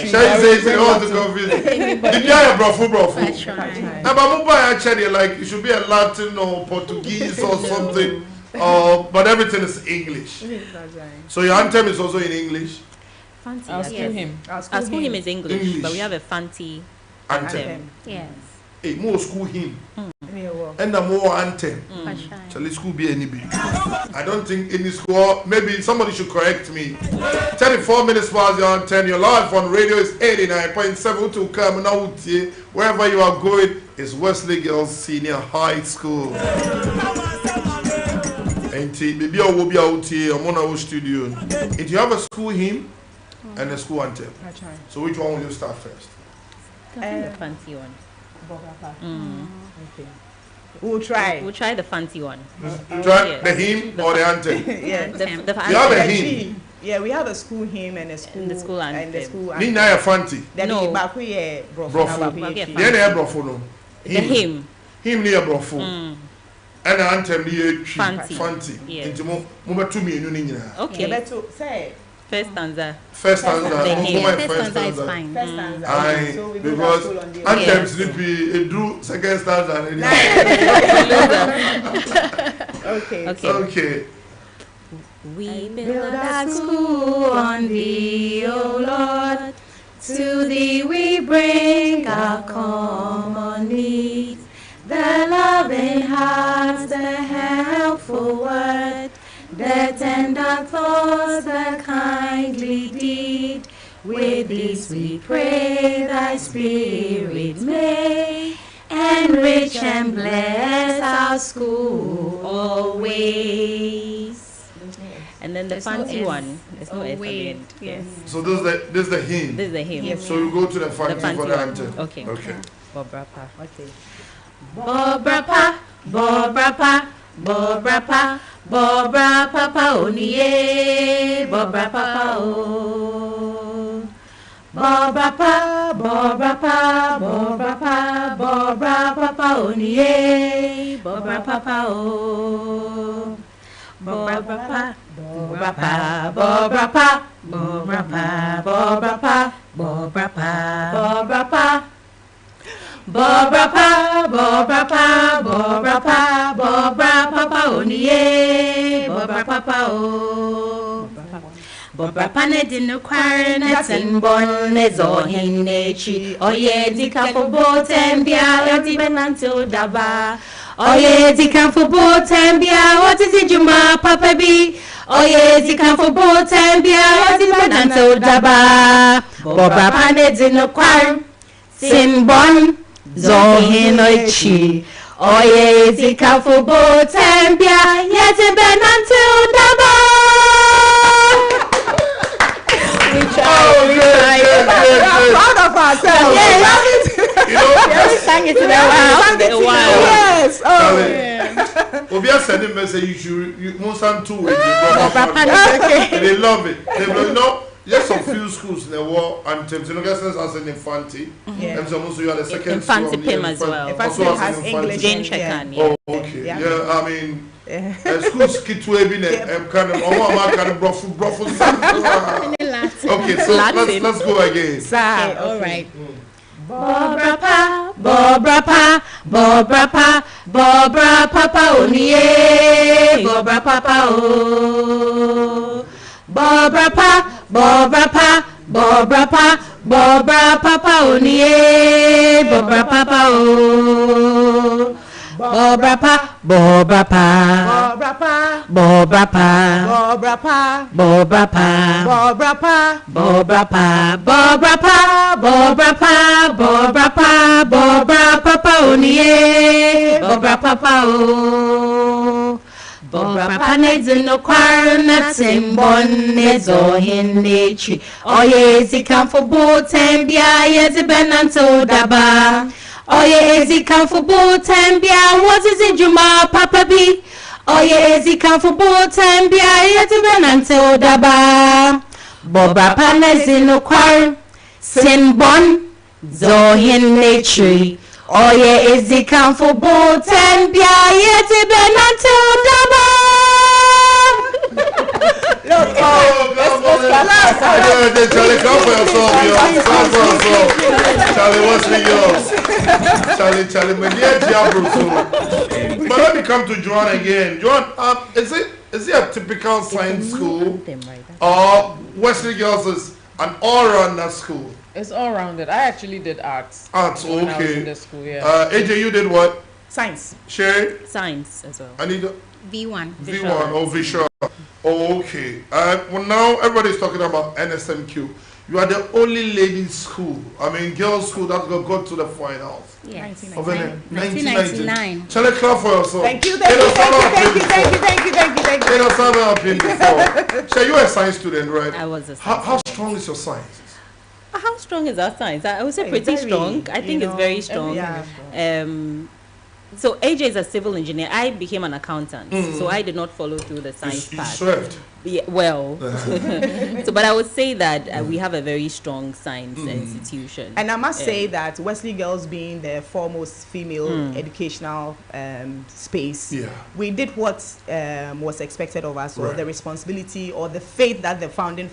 She says you don't want to confuse. Did you have brofu? But actually, like it should be a Latin or Portuguese or something. But everything is English. So your anthem is also in English? Fancy. Our school hymn. Our school hymn is English, but we have a fancy anthem. Yes. Hey, more school hymn. And the more anthem. Shall the school be any big? I don't think any school, maybe somebody should correct me. 34 minutes past the 10, your live on radio is 89.7 to come now. Wherever you are going is Wesley Girls Senior High School. And maybe I will be out here, I'm on our studio. If you have a school hymn and a school anthem, so which one will you start first? The fancy one. Okay. We'll try. We'll try the fancy one. Try the hymn or the anthem? Yeah, the you have a hymn. Yeah, we have a school hymn and a school anthem. And the school anthem. Nina fancy. No. Brofu. Yeah, brofu no. The hymn. Hymn near brofu. And the anthem near fancy. Fancy. Into mo 2 million. Okay. Say First stanza. First stanza. First stanza is fine. Aye, So we because anthems need be do second stanza. Okay. We build our school on thee, O Lord. To thee we bring our common needs. The loving heart, the helpful word, the tender thoughts, the kindly deed. With this we pray thy spirit may enrich and bless our school always. And then the fancy one. There's no S at the end. Yes. So this is the hymn. This is the hymn. So you go to the fancy for the anthem. Okay. Bobrapa. Okay. Bobrapa, Bobrapa, Bobrapa, Bobrapa Oniye, Bobrapa O. Bobrapa, Bobrapa, Bobrapa, Bobrapa Oniye, Bobrapa O. Bobrapa, Bobrapa, Bobrapa, Bobrapa, Bobrapa, Bobrapa, Bobrapa. Bobrapa, Bobrapa, Bobrapa, Bobrapa Oniye, Bobrapa O. Bobrapa ne dinu kware ne tenbon ne zohin nechi. Oye dika for botembia, oti benanto daba. Oye dika for botembia, what is it juma papa bi? Oye dika for botembia, oti benanto daba. Bobrapa ne dinu kware tenbon Zohinoichi, oye zika fubo tembia, yete benantu daba. We tried. I'm proud of ourselves. Yes. You know, we sang it in a while. Yes. Oh, yeah. Obia send a message. You must send two ways. They love it. You know. Yes, some few schools in the war anthems. You know, guys, as an infanty. And so also you are the second infanty PIM as well. Infanty has English. Jane Shekan. Oh, okay. Yeah, I mean, schools kid to have been kind of brothel. Okay, so let's go again. Okay, all right. Bobrapa, Bobrapa, Bobrapa, Bobrapa Oniye, Bobrapa O. Bobrapa, Bobrapa, Bobrapa, Bobrapa Oniye, Bobrapa O. Bobrapa, Bobrapa, Bobrapa, Bobrapa, Bobrapa, Bobrapa, Bobrapa, Bobrapa, Bobrapa, Bobrapa, Bobrapa Oniye, Bobrapa O. Bobrapa nezino kware na timbon nezo hinnechi. Oye zikam for botembia yezi benanto daba. Oye zikam for botembia what is it juma papa bi. Oye zikam for botembia yezi benanto daba. Bobrapa nezino kware timbon zo hinnechi. Oye zikam for botembia yezi benanto daba. Look, Charlie, come for yourself, Charlie, what's yours? Charlie, my dear Diablo. But let me come to Joan again. Joan, is it a typical science school, or Wesley Girls is an all-rounder school? It's all-rounded. I actually did arts. Arts, when I was okay. in the school, yeah. AJ, you did what? Science. Sherry? Science as well. I need V1. V1 or visual. Oh, okay. Well, now everybody's talking about NSMQ. You are the only ladies' school. I mean, girls' school that got to the finals. Yes. 1999. Shall I clap for yourself? Thank you. Shall you a science student, right? I was a science How strong is your science? How strong is our science? I would say pretty strong. I think it's very strong. So AJ is a cil engineer. I became an accountant, so I did not follow through the science path. Served. Yeah, well, so but I would say that we have a very strong science institution, and I must say that Wesley Girls, being the foremost female educational space, we did what was expected of us, or the responsibility or the faith that the founding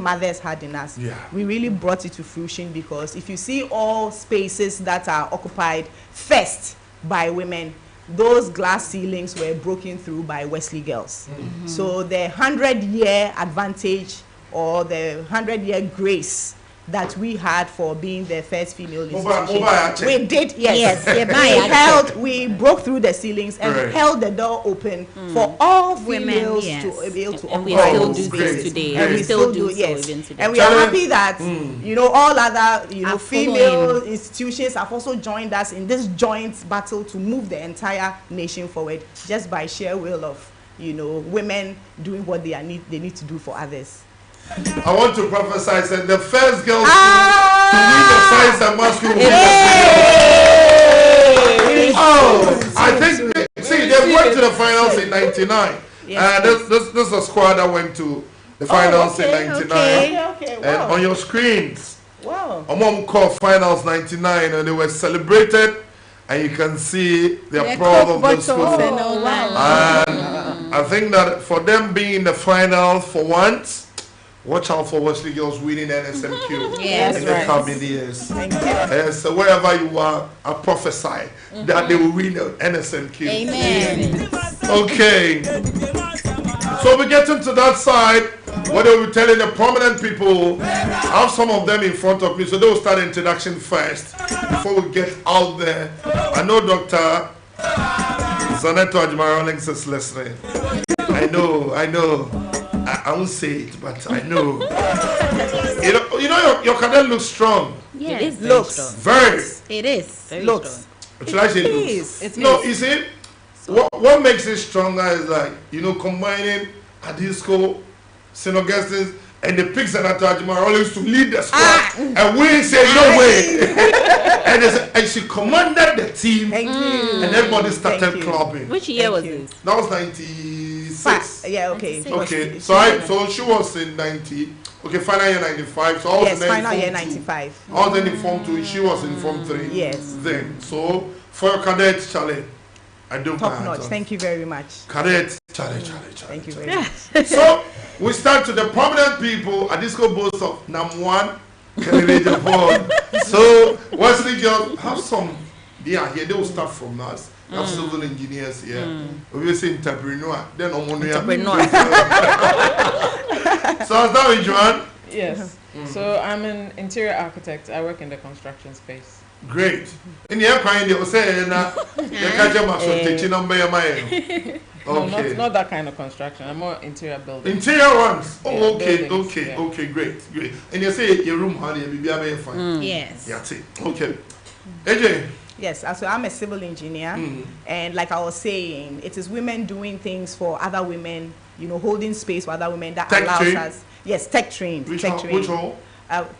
mothers had in us. We really brought it to fruition, because if you see all spaces that are occupied first by women, those glass ceilings were broken through by Wesley Girls. So the 100-year advantage, or the 100-year grace that we had for being the first female institution, we did, we broke through the ceilings and held the door open for all females to be able to occupy those spaces. And we still do, and we are happy that all other female institutions have also joined us in this joint battle to move the entire nation forward, just by sheer will of women doing what they need to do for others. I want to prophesy that the first girl to win the science and math school. I think they went to the finals in '99. This is a squad that went to the finals in '99. And on your screens, a mom called finals '99, and they were celebrated, and you can see their proud of the school. And I think that for them being in the final for once, watch out for Wesley Girls winning NSMQ in the coming years. So wherever you are, I prophesy that they will win NSMQ. Amen. Okay. So we get into that side where they will be telling the prominent people. I have some of them in front of me, so they will start the introduction first before we get out there. I know Dr. Zaneto Ajmarolings is listening. I know. I won't say it, but I know. Your cadet looks strong. Yeah, it looks very. It is very looks. strong. Should I say looks? No, you see, what makes it stronger is like combining a disco, St. Augustine's, and the pigs and Atajima to lead the squad, and we say no way. and she commanded the team, and everybody started clapping. Which year was this? That was 96. Yeah, okay. Okay, so she was in 90. Okay, final year 95. So I was in final year 95. I was in Form 2. She was in Form 3. Yes. Then, so for your cadet, Charlie, I do top notch. Thank you very much. Cadet, Charlie. Thank you very much. So we start to the prominent people at this boast of #1 candidate board. So Wesley Girls have some. They are here. They will start from us. Have civil engineers here. We will say entrepreneur. Then entrepreneur. So is that with Joanne? Yes. So I'm an interior architect. I work in the construction space. Great. In the airplane, they will say, okay. Not that kind of construction. I'm more interior building. Interior ones. Oh, yeah, okay, great. And you say your room, honey, you'll be fine. Yes. That's it. Okay. AJ. Yes, so I'm a civil engineer, and like I was saying, it is women doing things for other women, holding space for other women that tech allows train? us. Yes, tech trained. Which hall?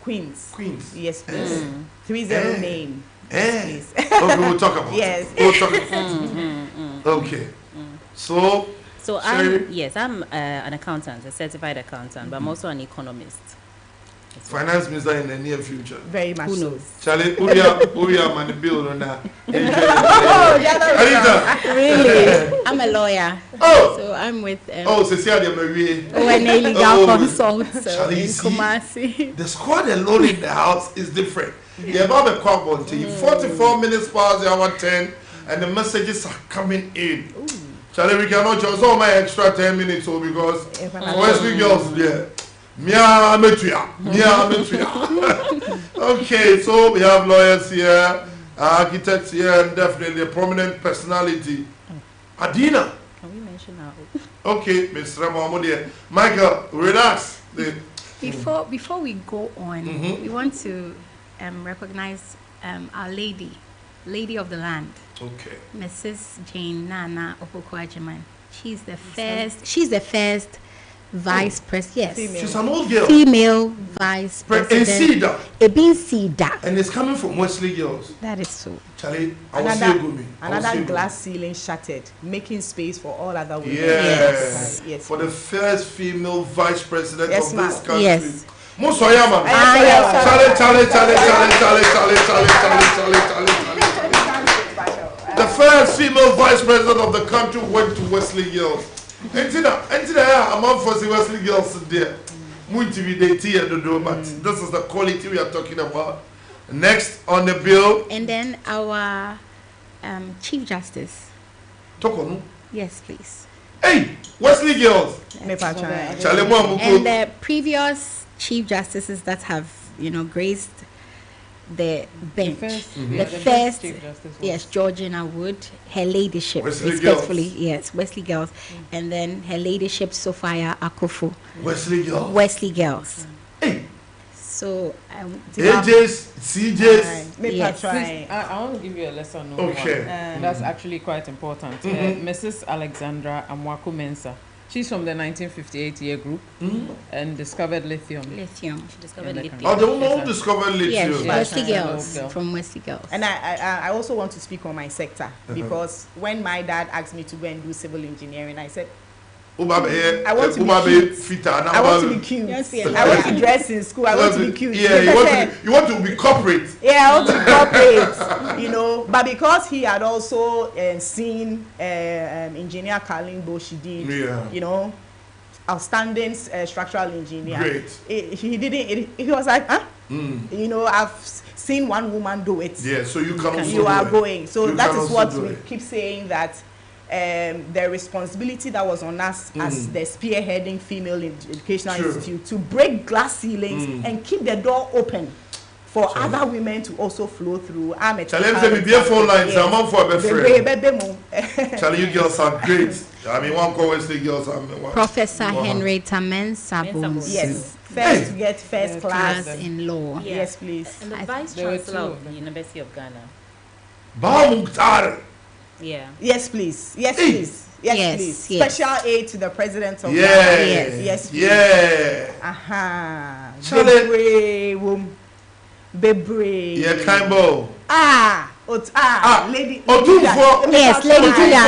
Queens. Yes, please. 30 Main. Please. Okay, we'll talk about yes. We'll talk about Okay. So I'm an accountant, a certified accountant, but I'm also an economist. Finance minister in the near future. Very much. Who knows? Charlie, who are man build on that? Really? I'm a lawyer. Oh. So I'm with. Cecilia Marie. A legal consult Charlie, in Kumasi. The squad alone in the house is different. You're about the quad 44 minutes past the hour 10, and the messages are coming in. Charlie, we cannot just all my extra 10 minutes because Wesley Girls, yeah. Okay, so we have lawyers here, architects here, and definitely a prominent personality. Adina. Can we mention now? Okay, Mr. Mahmoud. Michael, relax. Before we go on, we want to recognize our lady of the land. Okay. Mrs. Jane Nana Opoku-Agyeman. She's the first vice president. Yes. She's an old girl. Female vice president. And it's coming from Wesley Girls. That is so. Charlie, another glass ceiling shattered, making space for all other women. Yes. For the first female vice president of this country. Yes. Musoyama. Charlie. The first female vice president of the country went to Wesley Girls. And I'm out for the Wesley Girls there. But this is the quality we are talking about. Next on the bill. And then our Chief Justice. Tokonu? Yes, please. Hey, Wesley Girls. And the previous Chief Justices that have, graced the bench. The first Chief Justice was Georgina Wood, her ladyship, respectfully, Wesley Girls, and then her ladyship Sophia Akufo. Wesley Girls. Hey. So AJs, CJs. I want to give you a lesson. Okay. That's actually quite important. Mrs. Alexandra Amwaku Mensah. She's from the 1958 year group and discovered lithium. She discovered lithium. Oh, the woman who discovered lithium. Yes, Wesley Girls, from Wesley Girls. And I also want to speak on my sector because when my dad asked me to go and do civil engineering, I said, I want to be cute. I want to be cute. I want to dress in school. I want to be cute. Yeah, you want to be corporate. Yeah, I want to be corporate. But because he had also seen engineer Carlin Boshi did, outstanding structural engineer. Great. He didn't. He was like, huh? I've seen one woman do it. Yeah, so you can also you are going. So you that is what we keep saying, that the responsibility that was on us as the spearheading female educational institute to break glass ceilings and keep the door open for other women to also flow through. Phone lines. Charlie, you girls are great. I mean, one call Wesley Girls. Professor Henrietta Mensah. Yes. First to get first class in law. Yes, please. And the Vice Chancellor of the University of Ghana. Yeah. Yes, please. Yes, please. Yes, please. Special aid to the president of Ghana. Yes, please. Yeah. Aha. Bebre. Yeah, Kaimbo. Lady. Yes, Lady Julia.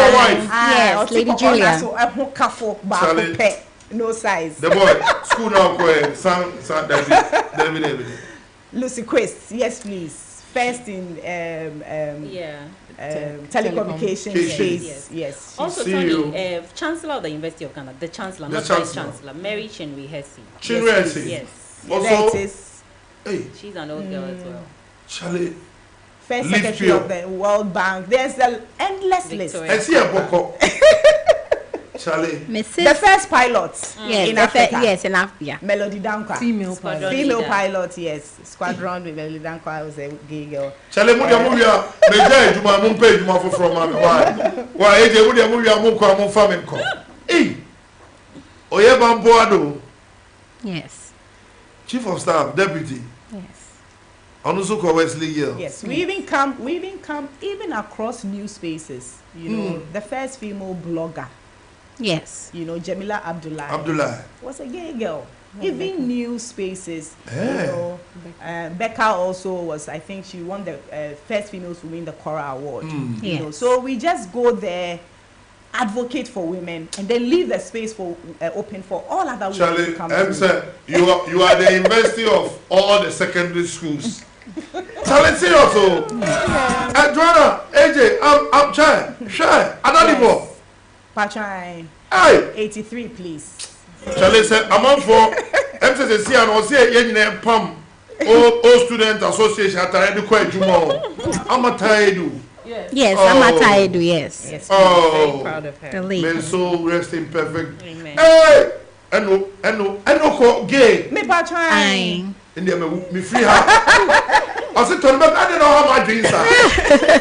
Yes, Lady Julia. No size. The boy, school now, son, David. Lucy Quest. Yes, please. First in telecommunications space. Yes. Also, Tony, Chancellor of the University of Ghana, the Chancellor, not Vice Chancellor, Mary Chinwe Hesse. Yes. Also, she's an old girl as well. Charlie. First Secretary of the World Bank. There's an endless list. I see a boko. Charlie. The first pilot in Africa. In Africa. Melody Dankwa. Female pilot, yes. Squadron with Melody Dankwa was a gay girl. Charlie, Mudia, Major, Juma, Mumpe, Juma from why, AJ, Mudia, Muka, Mufam. Hey, Oyeba Boado. Yes. Chief of Staff, Deputy. Yes. Onusuko Wesley Girls. Yes, we even come across new spaces. The first female blogger. Yes. Jamila Abdullah was a gay girl. Even new spaces. Becca also was, I think she won the first females to win the Cora Award. So we just go there, advocate for women, and then leave the space for open for all other women to come. You are the university of all the secondary schools. Charlie, seriously. Joanna, AJ, I'm trying. Shy. Anonymous. Patrai. Hey. 83, please. Charlie said, I'm on for MCC and Osia Yen Pam. All Student Association at the Quay Jumo. I'm a tired. Yes, I'm a tired. Yes. Yes. Very proud of her. May so rest in perfect. Amen. Hey. I know, gay. Me Patrai. And then me free her. I said to him, I don't know how my dreams are.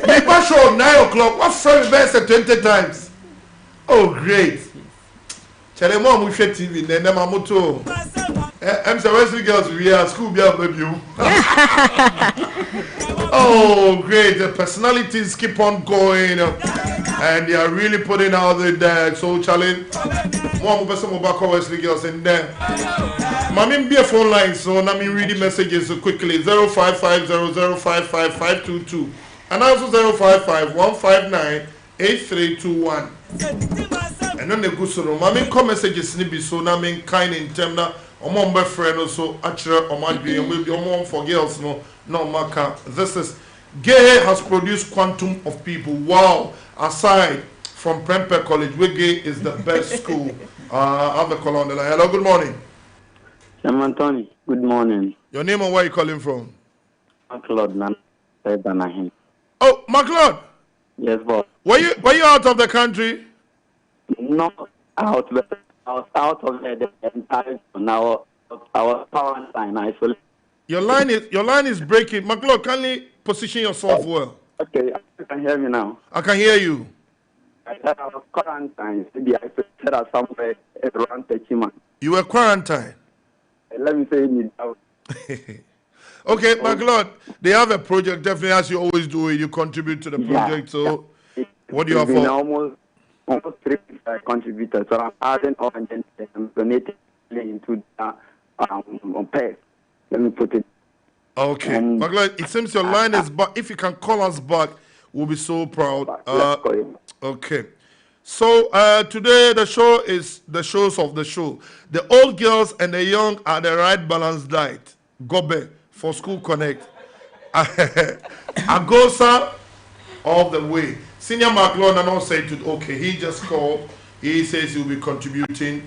Me pass show 9 o'clock. What friend best 20 times? Oh, great. Tell them, Mom, we should TV. Then I'm I'm sorry, Wesley girls, we are school, be able to. Oh, great. The personalities keep on going. And they are really putting out the soul challenge. One person will back Wesley girls in there. Mami be a phone line, so let me read the messages quickly. 0550055522 and also 055-159-8321. And then the good so mami come messages nibi so na me kind in term na omo mbe friend also actually omadwe and maybe omo for girls no maka. This is Gay has produced quantum of people. Wow. Aside from Prempeh College, Wege is the best school. I have a call on the line. Hello, good morning. Sam Anthony, good morning. Your name and where you calling from? McLeod. Oh, McLeod. Yes, boss. Were you out of the country? No, out. But I was out of the entire now. Our quarantine isolation. Your line is breaking. McLeod, kindly position yourself well. Okay, you can hear me now. I can hear you. I was quarantined. Maybe I said somewhere around 30 months. You were quarantined. Let me say it out. Okay, McLeod, they have a project. Definitely, as you always do, you contribute to the project. So, what do you have for? Almost 3 contributors. So I'm adding on and then I'm donating into pay. Let me put it. Okay, McLeod, it seems your line is back. If you can call us back, we'll be so proud. Okay. So today the show is the shows of the show. The old girls and the young are the right balanced diet. Gobe for School Connect. Agosa all the way. Senior McLeod and all said to okay, he just called. He says he'll be contributing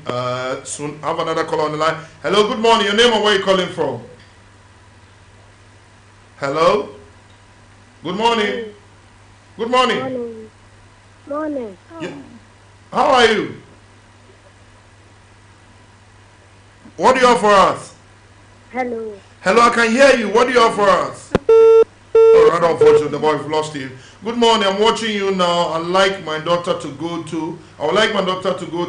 soon. Have another call on the line. Hello, good morning. Your name and where you calling from? Hello? Good morning. Good morning. Morning. How are you? What do you have for us? Hello. Hello, I can hear you. What do you have for us? Oh, rather unfortunate, the boy lost him. Good morning, I'm watching you now. I would like my daughter to go to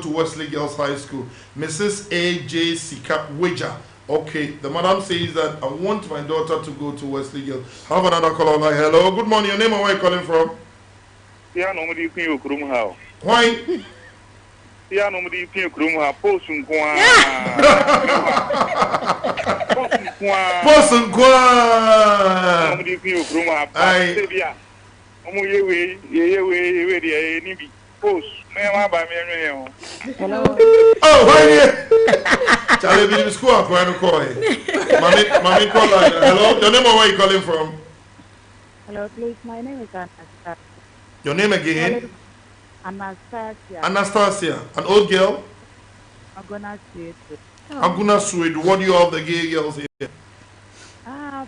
Wesley Girls High School. Mrs. A.J. Sika Weja. Okay, the madam says that I want my daughter to go to Wesley Girls. Have another call on. Hello, good morning. Your name and where are you calling from? Yeah, nobody can you how. Why? Yeah, nobody can you how. Posun kwa. Posun kwa. Nobody can you how. Ay. Omo yewe the nibi. Post. Hello. Oh, why here? Charlie, be in school. I'm going to call him. Mommy, call line. Hello. Your name and where you calling from? Hello, please. My name is Anastasia. Your name again? Anastasia. Anastasia. An old girl? Aguna Sweet. Aguna Sweet. What do you have the gay girls here?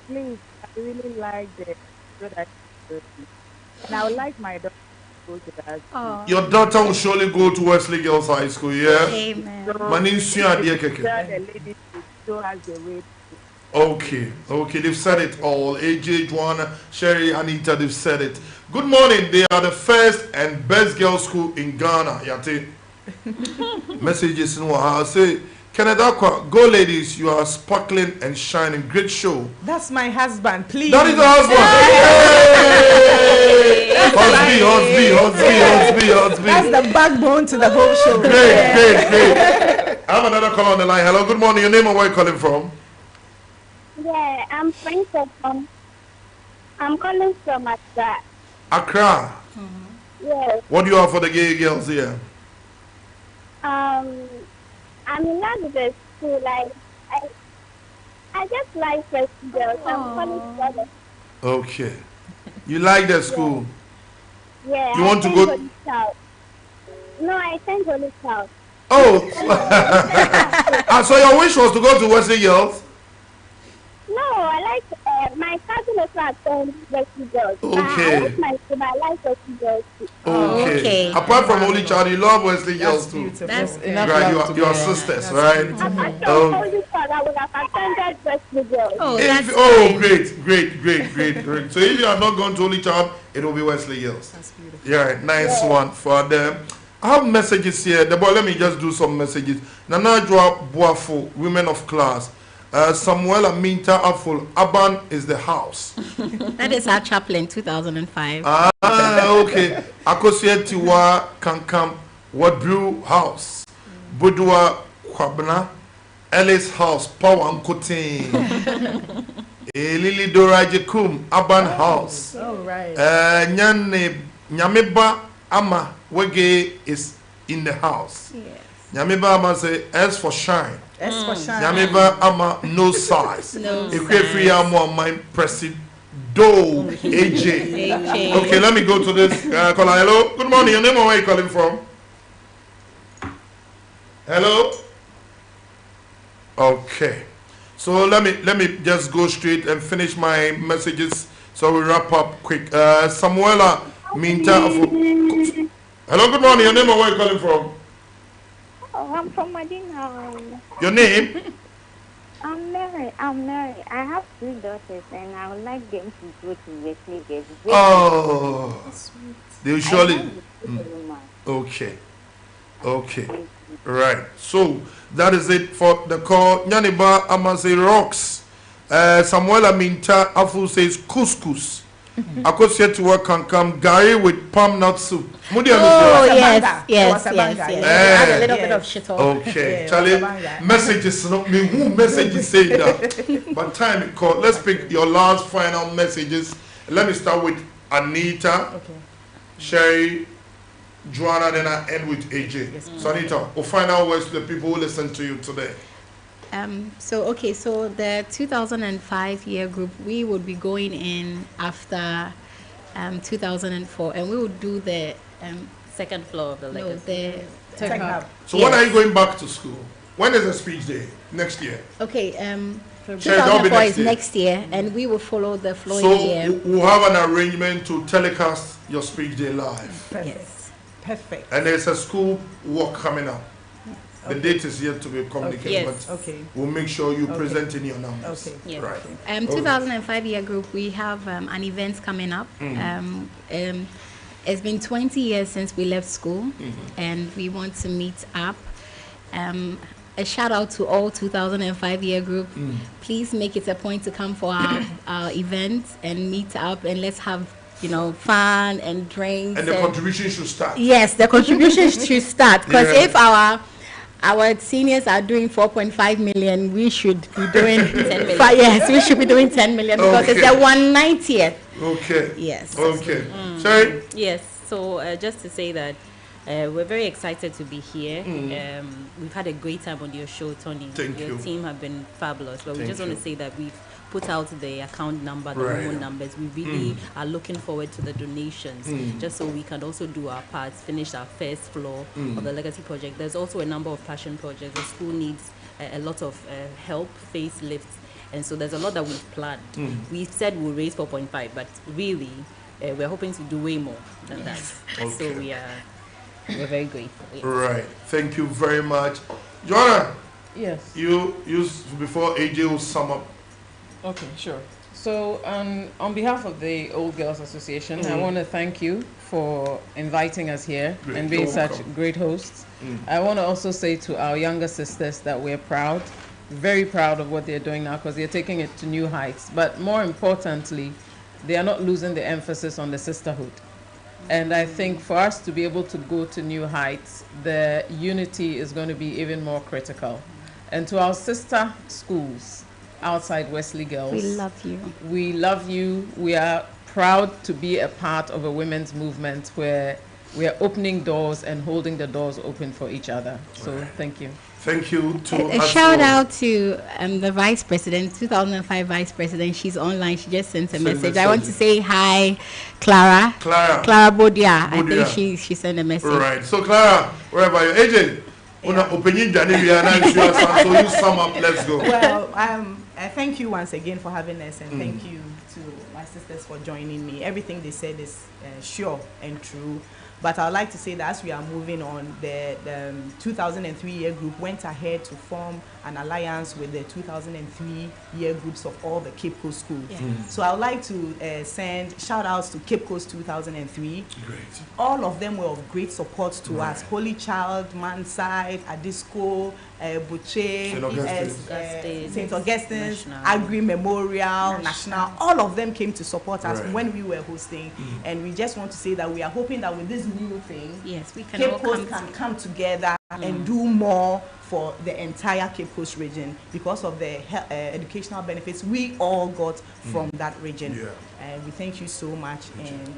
Please. I really like the good activity. And I would like my daughter to go to that school. Your daughter will surely go to Wesley Girls High School, yeah? Amen. Okay, they've said it all. AJ, Joanna, Sherry, Anita, they've said it. Good morning. They are the first and best girls' school in Ghana. Yate. Messages in Waha say, Canada, go ladies, you are sparkling and shining. Great show. That's my husband, please. That is the husband. That's the backbone to the whole show. Great. I have another call on the line. Hello, good morning. Your name and where are you calling from? Yeah, I'm Princess. I'm calling from Accra. Accra? Yes. What do you have for the gay girls here? I'm in love with the school. Like, I just like first girls. I'm calling for them. Okay. You like the school? Yeah. You want to go? No, I sent Holy Child. Oh. So your wish was to go to Wesley Girls? No, I like my cousin also attends Wesley Girls. Okay. I like my school, but I like Wesley Girls too. Okay. Apart from Holy Child, you love Wesley Girls too. That's enough. Right, you are sisters, right? Apart from Holy Child, I would have attended Wesley Girls. Great. So if you are not going to Holy Child, it will be Wesley Girls. That's beautiful. Yeah, nice one for them. I have messages here. The boy, let me just do some messages. Nana Joa Boafo, women of class. Samuel Aminta Aful, Aban is the house. That is our chaplain, 2005. Okay. Akosia Tiwa Kankam, Wadbrew House. Budua Kwabna, Ellis House, Power Nkotin. Lily Dora Jekum, Aban House. Oh, right. Nyameba Ama Wege is in the house. Yes. Nyameba Ama say S for shine. S for shine. Nyameba Ama no size. No if we free Ama my president Do AJ. Okay, let me go to this caller. Hello. Good morning. Your name and where you calling from? Hello. Okay. So let me just go straight and finish my messages so we wrap up quick. Samuela Minta. Hello, good morning. Your name and where you calling from? Oh, I'm from Medina. Your name? I'm Mary. I have 3 daughters and I would like them to go to Wesley Girls. Oh, they surely. Okay. Right. So that is it for the call. Nyaniba Amase Rocks. Samuela Minta Afu says couscous. Akosia to work can come Gary with palm nut soup. Oh yes. Add a little bit of shit on. Okay, Charlie. Messages not me. Who messages say that? But time it call. Let's pick your last final messages. Let me start with Anita, Sherry, Joanna, then I end with AJ. Yes, so Anita, we'll final words to the people who listen to you today. So the 2005 year group, we would be going in after 2004, and we would do the second floor of the legacy. So when are you going back to school? When is the speech day? Next year? Okay, 2004 is next year, and we will follow the following year. So we'll have an arrangement to telecast your speech day live. Yes. Perfect. And there's a school walk coming up. The date is yet to be communicated, Yes. but we'll make sure you present in your numbers. Okay. Yes. Right. 2005 year group, we have an event coming up. It's been 20 years since we left school, and we want to meet up. A shout out to all 2005 year group. Please make it a point to come for our event and meet up, and let's have fun and drinks. And the contribution should start. Yes, the contributions should start, because if our seniors are doing 4.5 million, we should be doing 10 million. Yes, we should be doing 10 million because it's the 190th. Okay. Yes. Okay. Sorry? Yes. So just to say that we're very excited to be here. We've had a great time on your show, Tony. Your team have been fabulous. But we just want to say that we've put out the account number, the phone numbers. We really are looking forward to the donations, just so we can also do our parts, finish our first floor of the legacy project. There's also a number of passion projects. The school needs a lot of help, facelifts, and so there's a lot that we've planned. We said we'll raise 4.5, but really we're hoping to do way more than that. So we're very grateful. Yes. Right. Thank you very much. Joanna. Yes. You before AJ will sum up. Okay, sure. So on behalf of the Old Girls Association, I want to thank you for inviting us here and being such great hosts. I want to also say to our younger sisters that we're proud, very proud of what they're doing now, because they're taking it to new heights. But more importantly, they are not losing the emphasis on the sisterhood. And I think for us to be able to go to new heights, the unity is going to be even more critical. And to our sister schools outside Wesley Girls, we love you. We love you. We are proud to be a part of a women's movement where we are opening doors and holding the doors open for each other. So thank you. Thank you to a shout out to the vice president, 2005 vice president. She's online. She just sent a message. I want to say hi, Clara Bodia. I think she sent a message. Right. So Clara, wherever you AJ, opinion so you sum up. Let's go. Well, thank you once again for having us, and thank you to my sisters for joining me. Everything they said is sure and true. But I would like to say that as we are moving on, the 2003 year group went ahead to form an alliance with the 2003 year groups of all the Cape Coast schools. Yeah. So I would like to send shout outs to Cape Coast 2003. Great. All of them were of great support to us. Holy Child, Manside, Adisco, Buche, St. Augustine's, Agri Memorial, National. All of them came to support us when we were hosting. And we just want to say that we are hoping that with this new thing, yes, we can Cape Coast can come together and do more for the entire Cape Coast region because of the educational benefits we all got from that region. And we thank you so much, and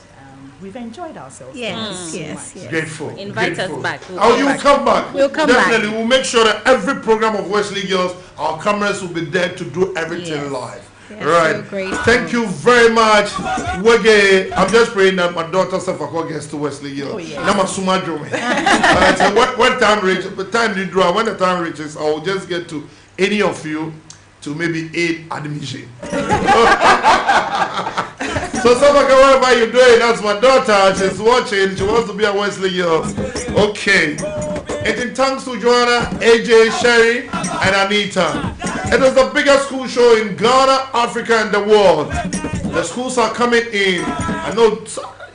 we've enjoyed ourselves. Yes, Grateful. Invite Grateful. us back. You'll come back. We'll come Definitely. back. We'll make sure that every program of Wesley Girls, our cameras will be there to do everything live. Right. So thank you very much, Woga. I'm just praying that my daughter Safako gets to Wesley Girls. So when time reaches, when the time reaches, I will just get to any of you to maybe aid admission. So Safako, whatever you're doing, that's my daughter. She's watching. She wants to be at Wesley Girls. Okay. And in thanks to Joanna, AJ, Sherry, and Anita. It is the biggest school show in Ghana, Africa, and the world. The schools are coming in. I know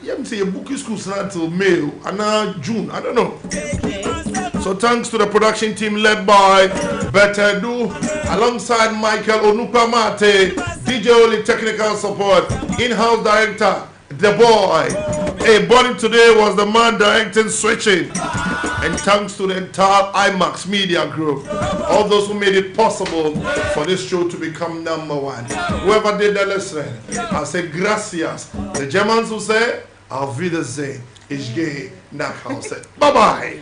you say a bookie schools not until May and now June. I don't know. So thanks to the production team led by Betedu, alongside Michael Onupamate, DJ Oli technical support, in-house director, the boy. Hey, Bonnie today was the man directing switching. And thanks to the entire IMAX Media Group, all those who made it possible for this show to become #1. Whoever did the listening, I say gracias. The Germans will say, auf Wiedersehen, ich gehe nach Hause. Bye-bye.